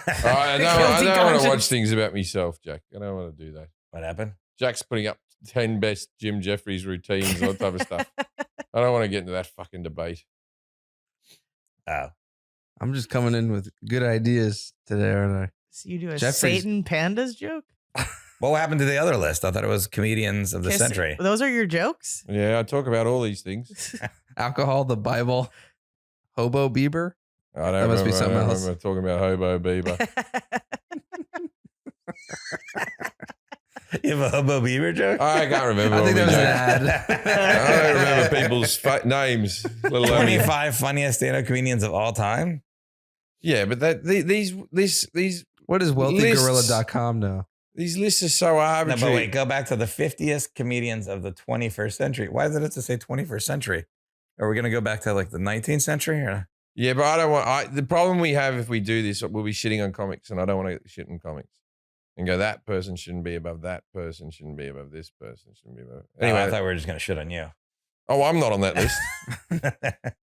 I don't want to watch things about myself, Jack. I don't want to do that. What happened? Jack's putting up 10 best Jim Jeffries routines, all that type of stuff. I don't want to get into that fucking debate. Oh. I'm just coming in with good ideas today, aren't I? So you do a Satan pandas joke? What happened to the other list? I thought it was comedians of the century. Those are your jokes? Yeah, I talk about all these things. Alcohol, the Bible, Hobo Bieber. That must be something else. I remember talking about Hobo Bieber. You have a Hobo Bieber joke? I can't remember. I think that was an ad. I don't remember people's names. 25 funniest stand-up comedians of all time? Yeah, but these what does wealthygorilla.com know? These lists are so arbitrary. No, but wait, go back to the 50th comedians of the 21st century. Why does it have to say 21st century? Are we going to go back to like the 19th century? Or? Yeah, but I don't want. The problem we have if we do this, we'll be shitting on comics, and I don't want to shit on comics. And go, that person shouldn't be above that person, shouldn't be above this person, shouldn't be above. Anyway, I thought we were just going to shit on you. Oh, I'm not on that list.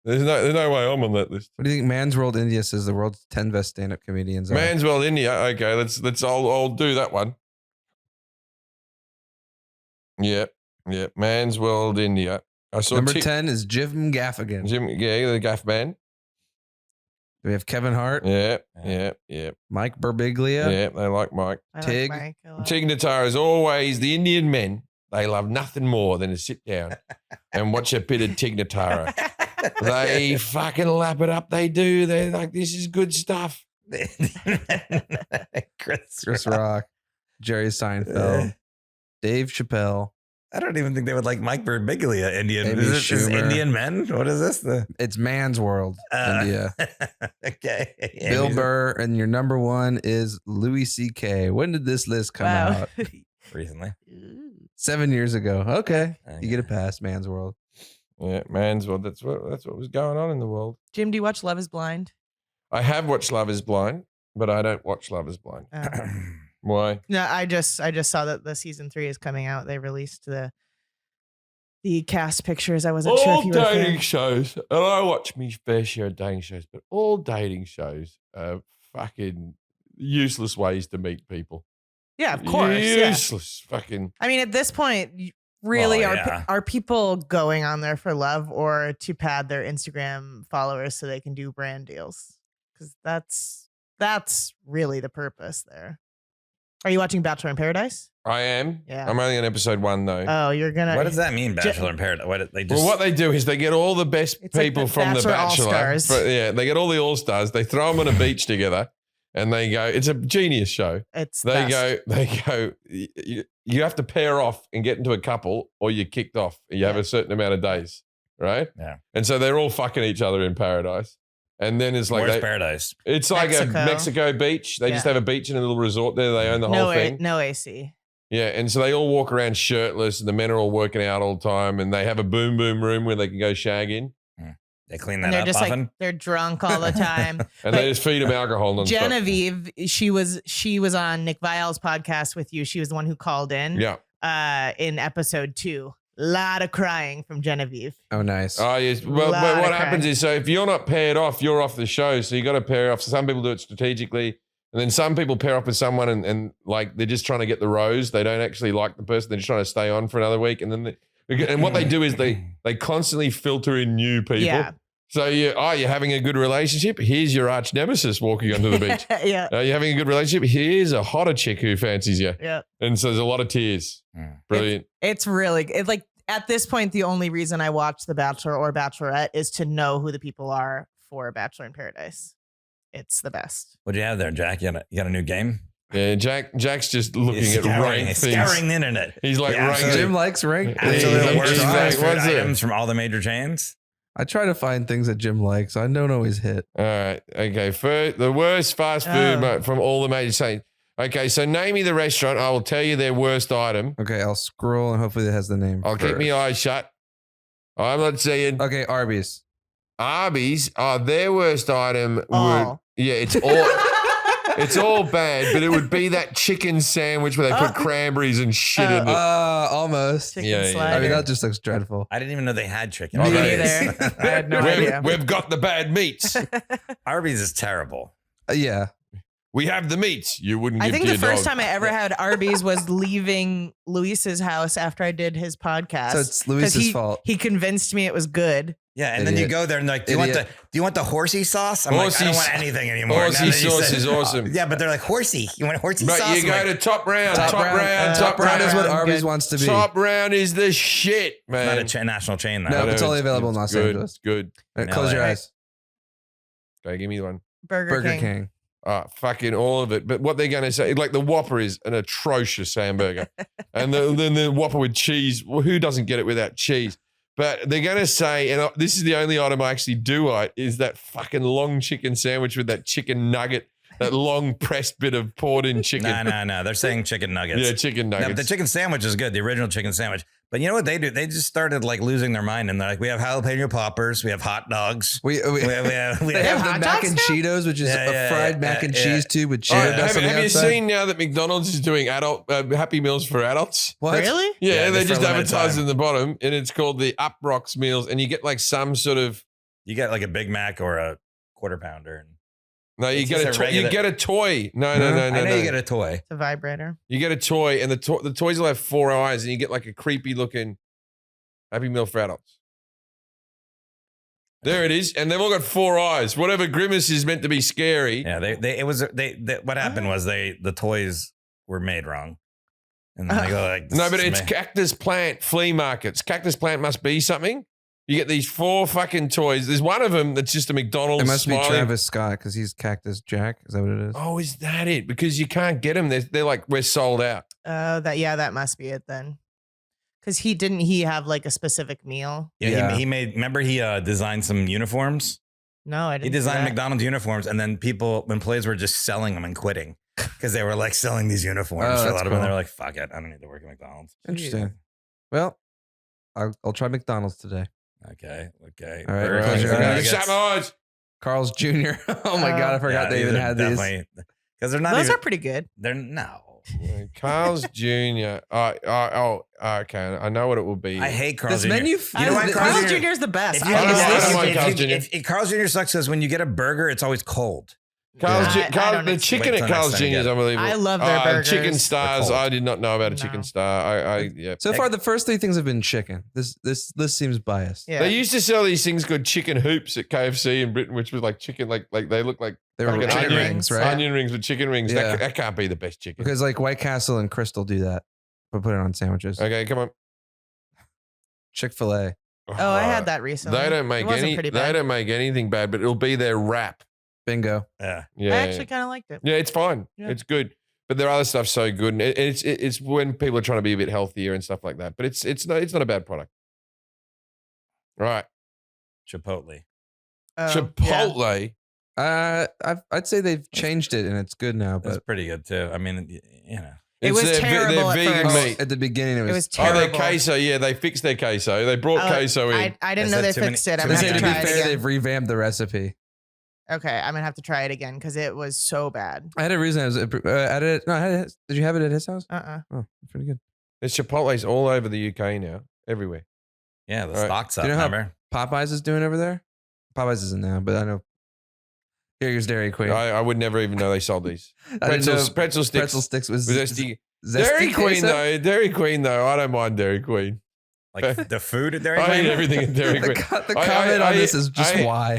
There's no way I'm on that list. What do you think? Man's World India says the world's 10 best stand-up comedians. Man's World India. Okay, let's. I'll do that one. Yep. Man's World India. I saw number 10 is Jim Gaffigan. The Gaff Man. We have Kevin Hart. Yeah. Mike Birbiglia. Yeah, they like Mike. Tig. Tig Notaro is always the Indian men. They love nothing more than to sit down and watch a bit of Tig Notaro. They fucking lap it up. They do. They're like, this is good stuff. Chris Rock, Jerry Seinfeld, Dave Chappelle. I don't even think they would like Mike Birbiglia. Indian. Is this Indian men? What is this? It's Man's World India. Okay. Bill Burr, and your number one is Louis C.K. When did this list come out? Recently. 7 years ago. Okay. You get a pass, Man's World. Yeah, Man's World. That's what was going on in the world. Jim, do you watch Love is Blind? I have watched Love is Blind, but I don't watch Love is Blind. Why? No, I just saw that the season 3 is coming out. They released the cast pictures. I wasn't sure if you were all dating shows, and I watch me fair share of dating shows, but all dating shows are fucking useless ways to meet people. Yeah, of course. Useless fucking. I mean, at this point, really, are people going on there for love or to pad their Instagram followers so they can do brand deals? Because that's really the purpose there. Are you watching Bachelor in Paradise? I am. Yeah. I'm only on episode 1 though. Oh, you're gonna. What does that mean, Bachelor in Paradise? What they do is they get all the best people from the Bachelor. They get all the all stars. They throw them on a beach together. And they go, it's a genius show. They go, you have to pair off and get into a couple or you're kicked off. You have a certain amount of days, right? Yeah. And so they're all fucking each other in paradise. And then it's like, where's paradise? It's like a Mexico beach. They just have a beach and a little resort there. They own the whole thing. No AC. Yeah. And so they all walk around shirtless and the men are all working out all the time. And they have a boom boom room where they can go shag in. They clean that up often. Like, they're drunk all the time. And they just feed them alcohol. Non-stop. Genevieve, she was on Nick Viall's podcast with you. She was the one who called in. Yeah. In episode 2. A lot of crying from Genevieve. Oh, nice. Oh, yes. Well, what happens is, so if you're not paired off, you're off the show. So you got to pair off. So some people do it strategically. And then some people pair up with someone and like they're just trying to get the rose. They don't actually like the person. They're just trying to stay on for another week. And then and what they do is they constantly filter in new people. Yeah. So you're having a good relationship. Here's your arch nemesis walking onto the beach. Yeah. You're having a good relationship. Here's a hotter chick who fancies you. Yeah. And so there's a lot of tears. Brilliant. It's really like at this point, the only reason I watch The Bachelor or Bachelorette is to know who the people are for Bachelor in Paradise. It's the best. What'd you have there, Jack? You got a new game? Yeah, Jack's just looking He's at ranked things. scouring the internet. He's like absolute- Jim likes rank. Absolute worst He's fast food what's it? items from all the major chains. I try to find things that Jim likes. I don't always hit. All right. Okay. The worst fast food from all the major chains. Okay. So name me the restaurant. I will tell you their worst item. Okay, I'll scroll and hopefully it has the name. I'll keep my eyes shut. I'm not saying Okay, Arby's. Arby's. Their worst item would. Oh. Yeah, it's all. It's all bad, but it would be that chicken sandwich where they put cranberries and shit in it. Almost. Chicken Yeah. slider. I mean, that just looks dreadful. I didn't even know they had chicken. Me neither. I had no idea. We've got the bad meats. Arby's is terrible. Yeah. We have the meats. You wouldn't. I give think to the your first dog. time I ever had Arby's was leaving Luis's house after I did his podcast. So it's 'Cause Luis's fault. He convinced me it was good. Yeah, and then you Idiot. go there and like, do you want the horsey sauce? I'm Horsey like, I don't want anything anymore. horsey Now that you sauce said- is awesome. Yeah, but they're like horsey. You want horsey But sauce? you go I'm to like, top round. Top Top round is what round, Arby's good. wants to be. Top round is the shit, man. not a national chain though. No, I know, it's only available in Los good, Angeles. It's good. All right, In close your LA. eyes. Okay, give me one. Burger King. Fucking all of it. But what they're going to say, like the Whopper is an atrocious hamburger. And then the Whopper with cheese, well, who doesn't get it without cheese? But they're going to say, and this is the only item I actually do eat, is that fucking long chicken sandwich with that chicken nugget, that long pressed bit of poured in chicken. No. They're saying chicken nuggets. Yeah, chicken No, nuggets. but the chicken sandwich is good, the original chicken sandwich. But you know what they do? They just started like losing their mind, and they're like, we have jalapeno poppers, we have hot dogs, We we have they have the hot mac dogs and now? Cheetos, which is Yeah, a fried mac and cheese tube with Oh, Cheeto dust on the have you outside. seen now that McDonald's is doing adult Happy Meals for adults? What? Really? Yeah, Yeah, they for just a limited advertise time. in the bottom, and it's called the Up Rocks meals, and you get like some sort of you get like a Big Mac or a quarter pounder. no, you It's get a just a toy. You regular- get a toy. No. I know you get a toy. It's a vibrator. You get a toy, and the toys will have 4 eyes, and you get like a creepy looking Happy Meal for adults. There it is, and they've all got 4 eyes. Whatever grimace is meant to be scary. Yeah, what happened was the toys were made wrong. And then they go like, No, but it's Cactus Plant flea markets. Cactus Plant must be something. You get these 4 fucking toys. There's one of them that's just a McDonald's. It must be smiling. Travis Scott because he's Cactus Jack. Is that what it is? Oh, is that it? Because you can't get them. They're like, we're sold out. That must be it then. Because he have like a specific meal? Yeah, Yeah. He made. Remember, he designed some uniforms. No, I didn't. He designed see that. McDonald's uniforms, and then employees were just selling them and quitting because they were like selling these uniforms Oh, for a that's lot of them. cool. They were like, "Fuck it, I don't need to work at McDonald's." Interesting. Well, I'll try McDonald's today. Okay. All right, Burger close King your eyes. nuggets. Shut my eyes. Carl's Jr. Oh my God, I forgot they even had these. Because they're not Those even. are pretty good. They're no. Carl's Jr. Okay. I know what it will be. I hate Carl's This Jr. menu. You know what, Carl's Jr. Jr. is the best. If you, I don't if- like if- Carl's if- Jr. if Carl's Jr. sucks because when you get a burger, it's always cold. Carl's Yeah. I don't the expect- chicken Wait at till Carl's next Jr. time you is get it. unbelievable. I love their burgers. Chicken They're stars. cold. I did not know about a No. chicken star. Yeah. So far, the first 3 things have been chicken. This list seems biased. Yeah. They used to sell these things called chicken hoops at KFC in Britain, which was like chicken, like they look like They were fucking chicken onion rings, right? onion rings with chicken rings. Yeah. That can't be the best chicken. Because like White Castle and Crystal do that, but put it on sandwiches. Okay, come on. Chick-fil-A. Oh, I had that recently. They don't make It wasn't pretty they bad. don't make anything bad, but it'll be their wrap. Bingo. Yeah. Yeah, I actually kind of liked it. yeah, it's fine. Yeah. It's good. But their other stuff's so good, and it's when people are trying to be a bit healthier and stuff like that. But it's not a bad product. Right, Chipotle. Oh, yeah. Chipotle. I'd say they've changed it and it's good now, That's but pretty good too. I mean, you know. It was terrible Their at vegan first. meat. at the beginning it was, It was Oh, their terrible. queso. Yeah, they fixed their queso. They brought queso in. I didn't Is know that they too many- fixed it. I'm too They gonna say many to have to be try it fair, again. they've revamped the recipe. Okay, I'm gonna have to try it again because it was so bad. I had a reason. I was at it. No, I had it. Did you have it at his house? Oh, pretty good. There's Chipotle's all over the UK now, everywhere. Yeah, the All right. stock's Do up, you know how remember? Popeyes is doing over there? Popeyes isn't now, but I know Here's Dairy Queen. I would never even know they sold these. I didn't know Pretzel sticks. Pretzel sticks was Zesty. zesty Dairy Queen queso? though. Dairy Queen though. I don't mind Dairy Queen. Like the food at Dairy I Queen? eat everything at Dairy Queen. The comment on this is just why.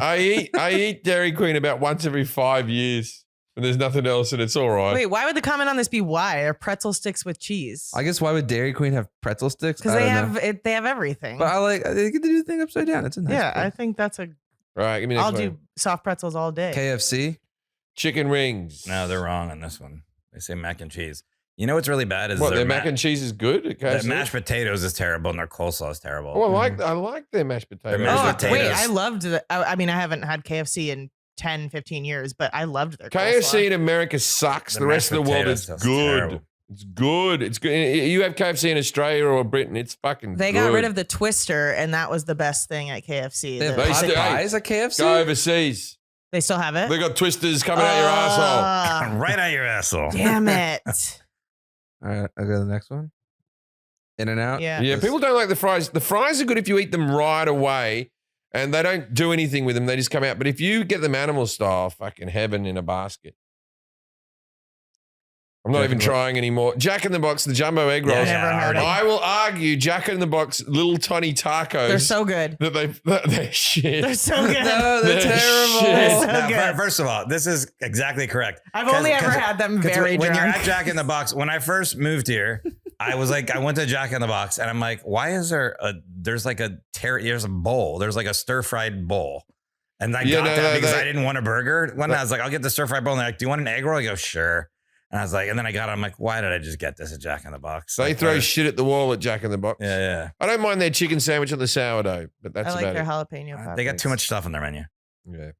I eat Dairy Queen about once every 5 years, and there's nothing else, and it's all right. Wait, why would the comment on this be why? They're pretzel sticks with cheese. I guess why would Dairy Queen have pretzel sticks? Because they have everything. But they get to do the thing upside down. It's a nice. yeah, plate. I think that's a. Right, give me next I'll one. do soft pretzels all day. KFC. Chicken rings. No, they're wrong on this one. They say mac and cheese. You know what's really bad is What, their mac and cheese is good? At KFC? their mashed potatoes is terrible and their coleslaw is terrible. Oh, I like their mashed potatoes. Their mashed Oh, potatoes. wait, I loved it. I mean, I haven't had KFC in 10, 15 years, but I loved their KFC coleslaw. in America sucks. The The rest of the mashed world potatoes is stuff's good. terrible. It's good. It's good. You have KFC in Australia or Britain, it's fucking They good. got rid of the twister, and that was the best thing at KFC. They have They pot still- pies at KFC. Go overseas. They still have it? They got twisters coming out your asshole. Right out your asshole. Damn it. All right, I'll go to the next one. In and out. Yeah. Yeah, people don't like the fries. The fries are good if you eat them right away and they don't do anything with them. They just come out. But if you get them animal style, fucking heaven in a basket. I'm not Jack even in the trying anymore. Jack in the Box, the jumbo egg rolls. Never heard of I will argue Jack in the Box, little tiny tacos. They're so good. They're shit. They're so good. No, they're They're terrible. shit. So Now, good. first of all, this is exactly correct. I've only ever had them very when you're drunk. at Jack in the Box, when I first moved here, I went to Jack in the Box and I'm like, why is there's a bowl. There's like a stir fried bowl. And I got that because I didn't want a burger. When I was like, I'll get the stir fried bowl. And they're like, do you want an egg roll? I go, sure. And I was like, and then I got it. I'm like, why did I just get this at Jack in the Box? They Like, throw shit at the wall at Jack in the Box. Yeah. I don't mind their chicken sandwich on the sourdough, but that's I like about their it. jalapeno peppers. They got too much stuff on their menu. Yeah.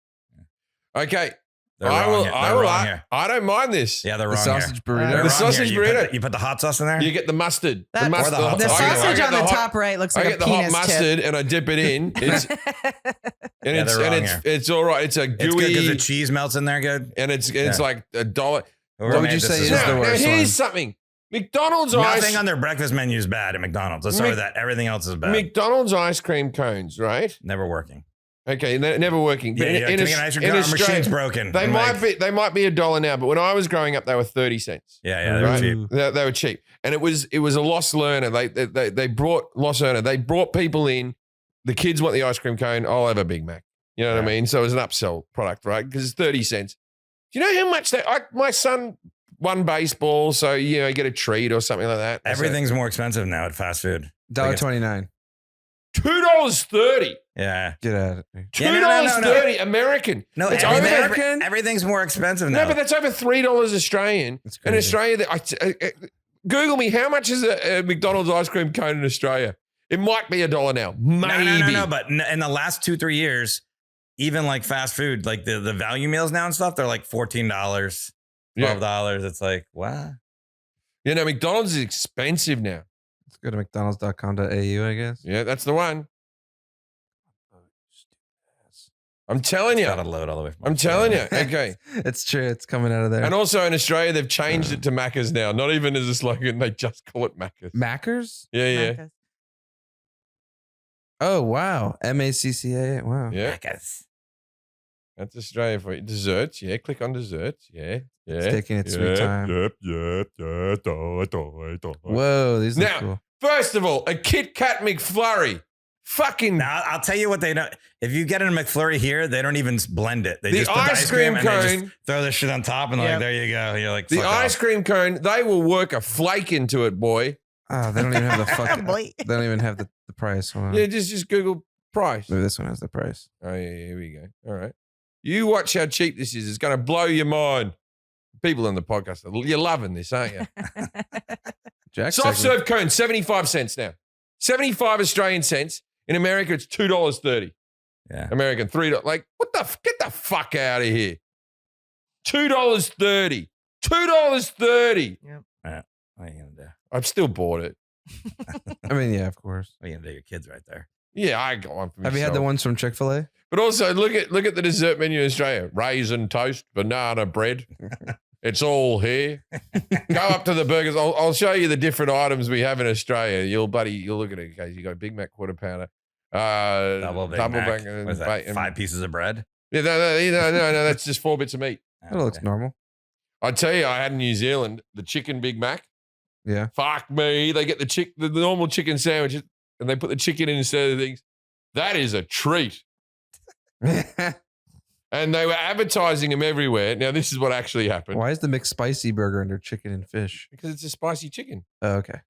Okay. They're wrong here. They're wrong here. I don't mind this. Yeah, they're The wong sausage here. burrito. They're The wrong sausage here. burrito. You put the hot sauce in there? You get the mustard. That- the mustard. Or the The hot sauce. sausage on the hot- top right looks I like get a the hot penis mustard tip. and I dip it in. It's Yeah, they're wrong here. it's all right. It's a It's good gooey because the cheese melts in there good. and it's Yeah. like $1. What would you say is Now, the worst here's one? something. McDonald's Nothing ice. on their breakfast menu is bad at McDonald's. Let's start with that. Everything else is bad. McDonald's ice cream cones, right? Never working. Okay, they're never working. But Yeah, in can we get an ice cream in cone? Our Australia, machine's broken. they I'm might like, be $1 now, but when I was growing up, they were 30 cents. Yeah, they're Right. cheap. They were cheap, and it was a lost learner. They brought lost learner. They brought people in. The kids want the ice cream cone. I'll have a Big Mac. You know what I Yeah. mean? So it was an upsell product, right? Because it's 30 cents. Do you know how much my son won baseball, so you get a treat or something like that. Everything's more expensive now at fast food. $1.29. $2.30. Yeah. Get out of here. $2.30 American. No, It's everything- everything's more expensive now. No, but that's over $3 Australian. That's In crazy. Australia, Google me, how much is a McDonald's ice cream cone in Australia? It might be $1 now. Maybe. No. But in the last 2-3 years, even like fast food, like the value meals now and stuff, they're like $14, $12. It's like, wow. McDonald's is expensive now. Let's go to mcdonalds.com.au, I guess. Yeah, that's the one. I'm telling you. Gotta load all the way. From I'm telling you. Okay. It's true. It's coming out of there. And also in Australia, they've changed it to Macca's now. Not even as a slogan. They just call it Macca's. Maccers? Yeah. Oh, wow. MACCA. Wow. Yeah. Macca's. That's Australia for you. Desserts. Yeah. Click on desserts. Yeah. It's taking its sweet time. Whoa, these look Now, cool. first of all, a Kit Kat McFlurry. Fucking Now, I'll tell you what they don't. If you get a McFlurry here, they don't even blend it. They The just put the ice ice cream cream and they cone- just throw this shit on top and they're like, there you go. You're like, the fuck ice off. cream cone, they will work a flake into it, boy. Oh, they don't even have the fucking. Boy. They don't even have the price. Hold on. Yeah, just Google price. Maybe this one has the price. Oh, yeah, here we go. All right. You watch how cheap this is. It's going to blow your mind. People on the podcast, you're loving this, aren't you? Jack Soft serve cone, 75 cents now. 75 Australian cents. In America, it's $2.30. Yeah. American, $3. Like, get the fuck out of here. $2.30. $2.30. What are you going to do? I've still bought it. I mean, yeah, of course. What are you going to do? Your kids right there. Yeah, I got one for Have you had the myself. ones from Chick-fil-A? But also, look at the dessert menu in Australia. Raisin toast, banana bread. It's all here. Go up to the burgers. I'll show you the different items we have in Australia. You'll look at it. Okay, you got a Big Mac quarter pounder, Double Big Mac. and What is that? bacon. 5 pieces of bread? Yeah, no, that's just 4 bits of meat. That looks normal. I tell you, I had in New Zealand the chicken Big Mac. Yeah. Fuck me. They get the normal chicken sandwiches and they put the chicken in instead of the things. That is a treat. And they were advertising them everywhere. Now, this is what actually happened. Why is the McSpicy burger under chicken and fish? Because it's a spicy chicken. Oh, okay.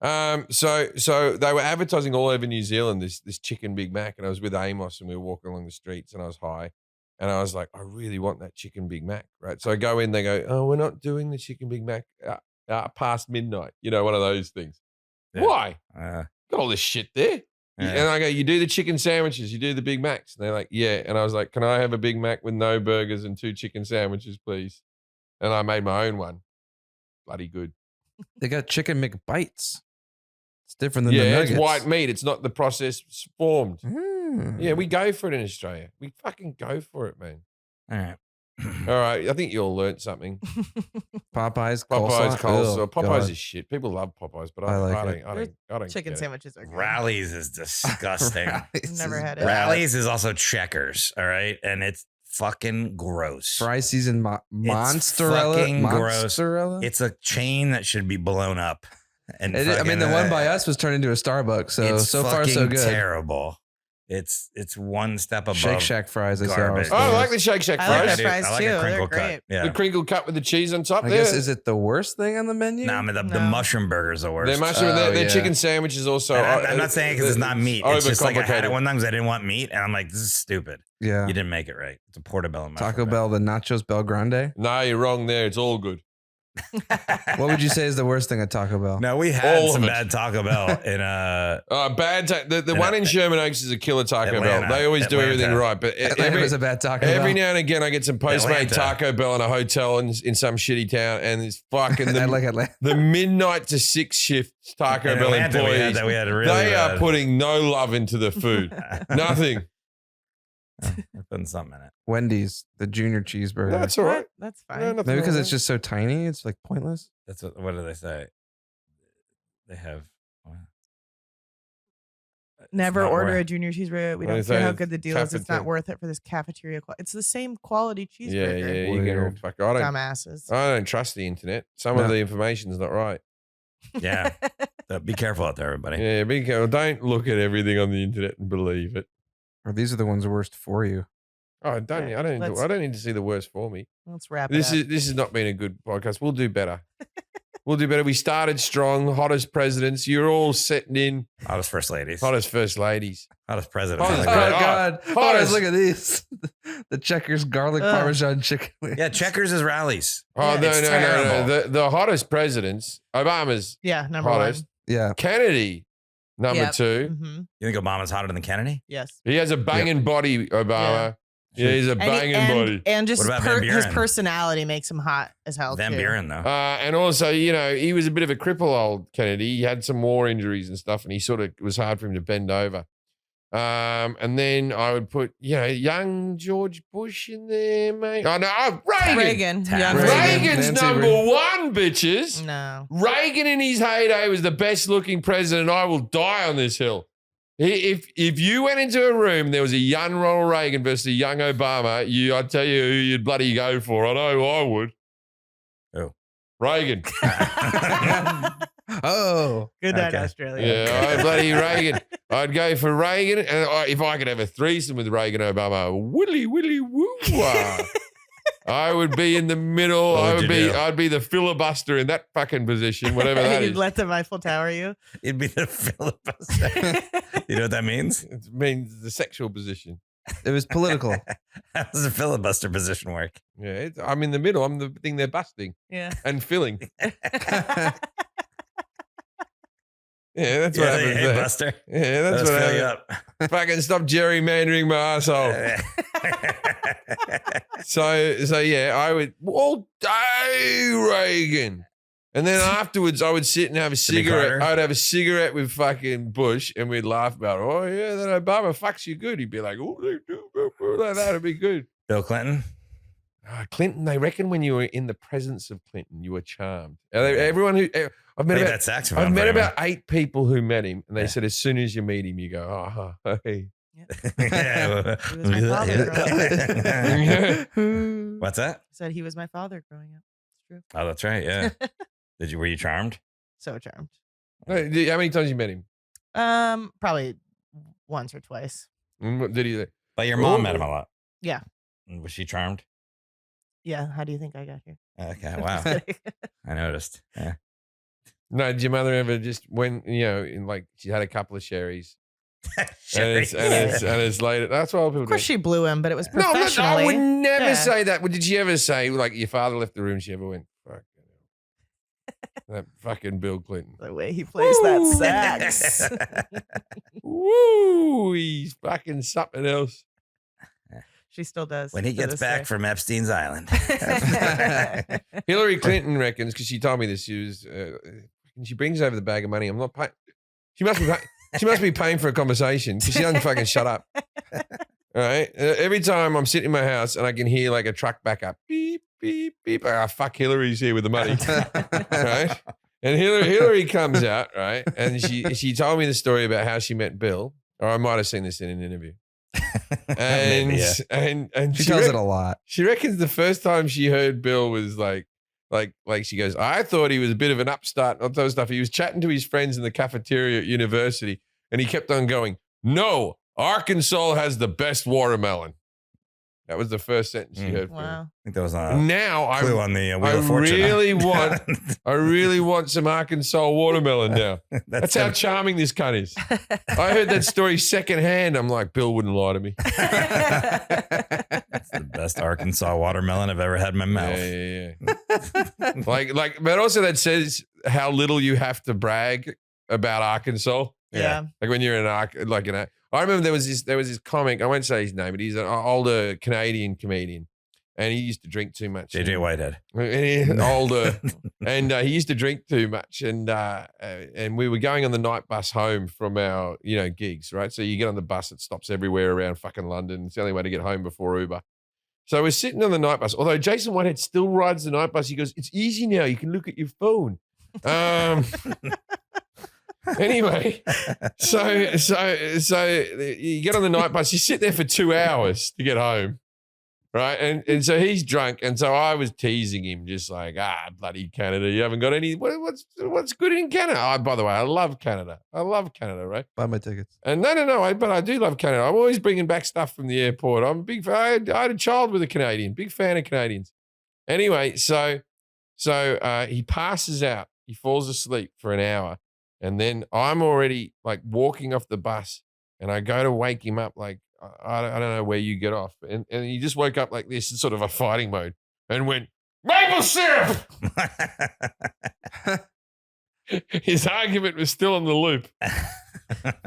So they were advertising all over New Zealand this chicken Big Mac, and I was with Amos and we were walking along the streets and I was high. And I was like, I really want that chicken Big Mac, right? So I go in, they go, oh, we're not doing the chicken Big Mac past midnight. You know, one of those things. Yeah. Why? Got all this shit there. Yeah. And I go, you do the chicken sandwiches, you do the Big Macs. And they're like, yeah. And I was like, can I have a Big Mac with no burgers and 2 chicken sandwiches, please? And I made my own one. Bloody good. They got chicken McBites. It's different than the nuggets. It's white meat. It's not the processed formed. Mm. Yeah, we go for it in Australia. We fucking go for it, man. All right. All right. I think you all learned something. Popeyes coleslaw. Oh, Popeyes God. is shit. People love Popeyes, but I don't Chicken get sandwiches are good. Rallies is disgusting. Never had it. Rallies is also Checkers, all right? And it's fucking gross. Fry season mozzarella. fucking gross. Mozzarella? It's a chain that should be blown up. And I mean, the one by us was turned into a Starbucks, so far so good. Terrible. It's one step above Shake Shack fries. garbage. Oh, I like the Shake Shack I like fries. their fries I like too. a crinkle They're great. cut. Yeah. The crinkle cut with the cheese on top I there. guess, is it the worst thing on the menu? No, I mean, the No. mushroom burger's the worst. Their mushroom, Oh, their yeah. chicken sandwiches also. And I'm not saying because it's not meat. It's just like I had it overcomplicated. one time because I didn't want meat, and I'm like, this is stupid. Yeah. You didn't make it right. It's a portobello mushroom Taco Bell, the nachos Bel Grande. No, you're wrong there. It's all good. What would you say is the worst thing at Taco Bell? No, we had All of some it. bad Taco Bell in The one in Sherman Oaks is a killer Taco Atlanta. Bell. They always do everything Atlanta. right, but Atlanta was a bad Taco Bell. every now and again I get some Postmate Atlanta. Taco Bell in a hotel in some shitty town, and it's fucking I like Atlanta. the midnight to 6 shift Taco In Bell Atlanta, employees. we had really They bad. are putting no love into the food. Nothing. They're putting something in it. Wendy's, the junior cheeseburger. That's all right. That's No, fine. nothing Maybe because wrong it's just so tiny, it's like pointless. That's what do they say? They have. Never not order worth- a junior cheeseburger. We Well, don't it's care how like good the deal is. It's not cafeteria. worth it for this cafeteria. It's the same quality Yeah, cheeseburger. you get all Weird. fuck. I Dumbasses. don't trust the internet. Some of No. the information's not right. Yeah. So be careful out there, everybody. Yeah, be careful. Don't look at everything on the internet and believe it. Or these are the ones worst for you. Oh, don't. Right, I don't. let's- I don't need to see the worst for me. Let's wrap This it up. has not been a good podcast. We'll do better. We'll do better. We started strong. Hottest presidents. You're all setting in. Hottest first ladies. Hottest first ladies. Hottest presidents. Hottest I like Oh, that. Oh, God. hottest. Look at these. The Checkers garlic Ugh. Parmesan chicken. wings. Yeah, Checkers is rallies. Oh, Yeah, no, it's no, terrible. no. The hottest presidents. Obama's Yeah, number hottest. Yeah. Kennedy, number Yep. 2. one. Mm-hmm. You think Obama's hotter than Kennedy? Yes. He has a banging body, Obama. Yeah, he's a banging body. And just What about Van his Buren? personality makes him hot as hell. Van too. Buren, though. And also, he was a bit of a cripple, old Kennedy. He had some war injuries and stuff, and he sort of it was hard for him to bend over. And then I would put, young George Bush in there, mate. Oh, no, Reagan. Reagan. Reagan. Reagan's Nancy number Reagan. 1, bitches. No. Reagan in his heyday was the best looking president. I will die on this hill. If you went into a room, there was a young Ronald Reagan versus a young Obama, I'd tell you who you'd bloody go for. I know I would. Who? Reagan. Oh. Good night, Okay. Australia. Yeah, I bloody Reagan. I'd go for Reagan, and if I could have a threesome with Reagan and Obama, willy woo. I would be in the middle. What would you do? I'd be the filibuster in that fucking position, whatever that You'd is. let the Eiffel Tower you. It'd be the filibuster. You know what that means? It means the sexual position. It was political. How does a filibuster position work? Yeah, I'm in the middle. I'm the thing they're busting Yeah. and filling. Yeah, that's what happens Hey, there. Buster. Yeah, that's Let's what fill you happens. up. Fucking stop gerrymandering my asshole. So yeah, I would all day Reagan. And then afterwards, I would sit and have a Jimmy cigarette. Carter. I'd have a cigarette with fucking Bush, and we'd laugh about, oh yeah, that Obama fucks you good. He'd be like, oh, they do like that. It'd be good. Bill Clinton. Clinton, they reckon when you were in the presence of Clinton, you were charmed. Everyone who I've met Played about, that saxophone. I've met for him. about 8 people who met him, and they Yeah. said as soon as you meet him, you go, oh, hey, Yeah. He was my father growing up. What's that? I said he was my father growing up. It's true. Oh, that's right. Yeah. Were you charmed? So charmed. How many times you met him? Probably once or twice. And what did he? But your mom met him a lot. Yeah. Was she charmed? Yeah. How do you think I got here? Okay. Wow. I noticed. Yeah. No, did your mother ever just when in like she had a couple of sherries? Sherry. And it's later. That's what people Of course, do. she blew him, but it was No, professionally. I would never Yeah. say that. Did she ever say like your father left the room? She ever went, fuck that fucking Bill Clinton. The way he plays that sax. Woo! He's fucking something else. She still does. When he to gets this back day. from Epstein's Island. Hillary Clinton reckons because she told me this. She was. She brings over the bag of money. I'm not paying. She must be. She must be paying for a conversation because she doesn't fucking shut up. All right. Every time I'm sitting in my house and I can hear like a truck back up, beep beep beep. Fuck, Hillary's here with the money, right? And Hillary comes out, right? And she told me the story about how she met Bill, or I might have seen this in an interview. And Maybe, yeah. and She tells it a lot. She reckons the first time she heard Bill was like she goes, I thought he was a bit of an upstart and all that stuff. He was chatting to his friends in the cafeteria at university, and he kept on going, "No, Arkansas has the best watermelon." That was the first sentence she heard. From him. Wow. I think that was Now clue on the Wheel of Fortune. I really want some Arkansas watermelon now. That's how charming this cunt is. I heard that story secondhand. I'm like, Bill wouldn't lie to me. That's the best Arkansas watermelon I've ever had in my mouth. Yeah. But also that says how little you have to brag about Arkansas. Yeah. Like when you're I remember there was this comic, I won't say his name, but he's an older Canadian comedian. And he used to drink too much. JJ Whitehead. Older. And he used to drink too much. And we were going on the night bus home from our, gigs, right? So you get on the bus, it stops everywhere around fucking London. It's the only way to get home before Uber. So we're sitting on the night bus. Although Jason Whitehead still rides the night bus, he goes, it's easy now. You can look at your phone. Anyway, so you get on the night bus, you sit there for 2 hours to get home, right? And so he's drunk, and so I was teasing him, just like, bloody Canada, you haven't got any. What's good in Canada? By the way, I love Canada. I love Canada, right? Buy my tickets. And no, but I do love Canada. I'm always bringing back stuff from the airport. I'm a big fan. I had a child with a Canadian, big fan of Canadians. Anyway, so he passes out. He falls asleep for an hour. And then I'm already like walking off the bus and I go to wake him up like, I don't know where you get off. And he just woke up like this in sort of a fighting mode and went, maple syrup! His argument was still on the loop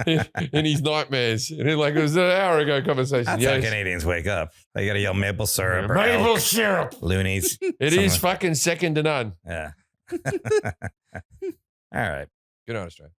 in his nightmares. And it was an hour ago conversation. That's how Canadians wake up. They got to yell maple syrup. Or Maple elk, syrup! Loonies. It is fucking second to none. Yeah. All right. Good night, Australia.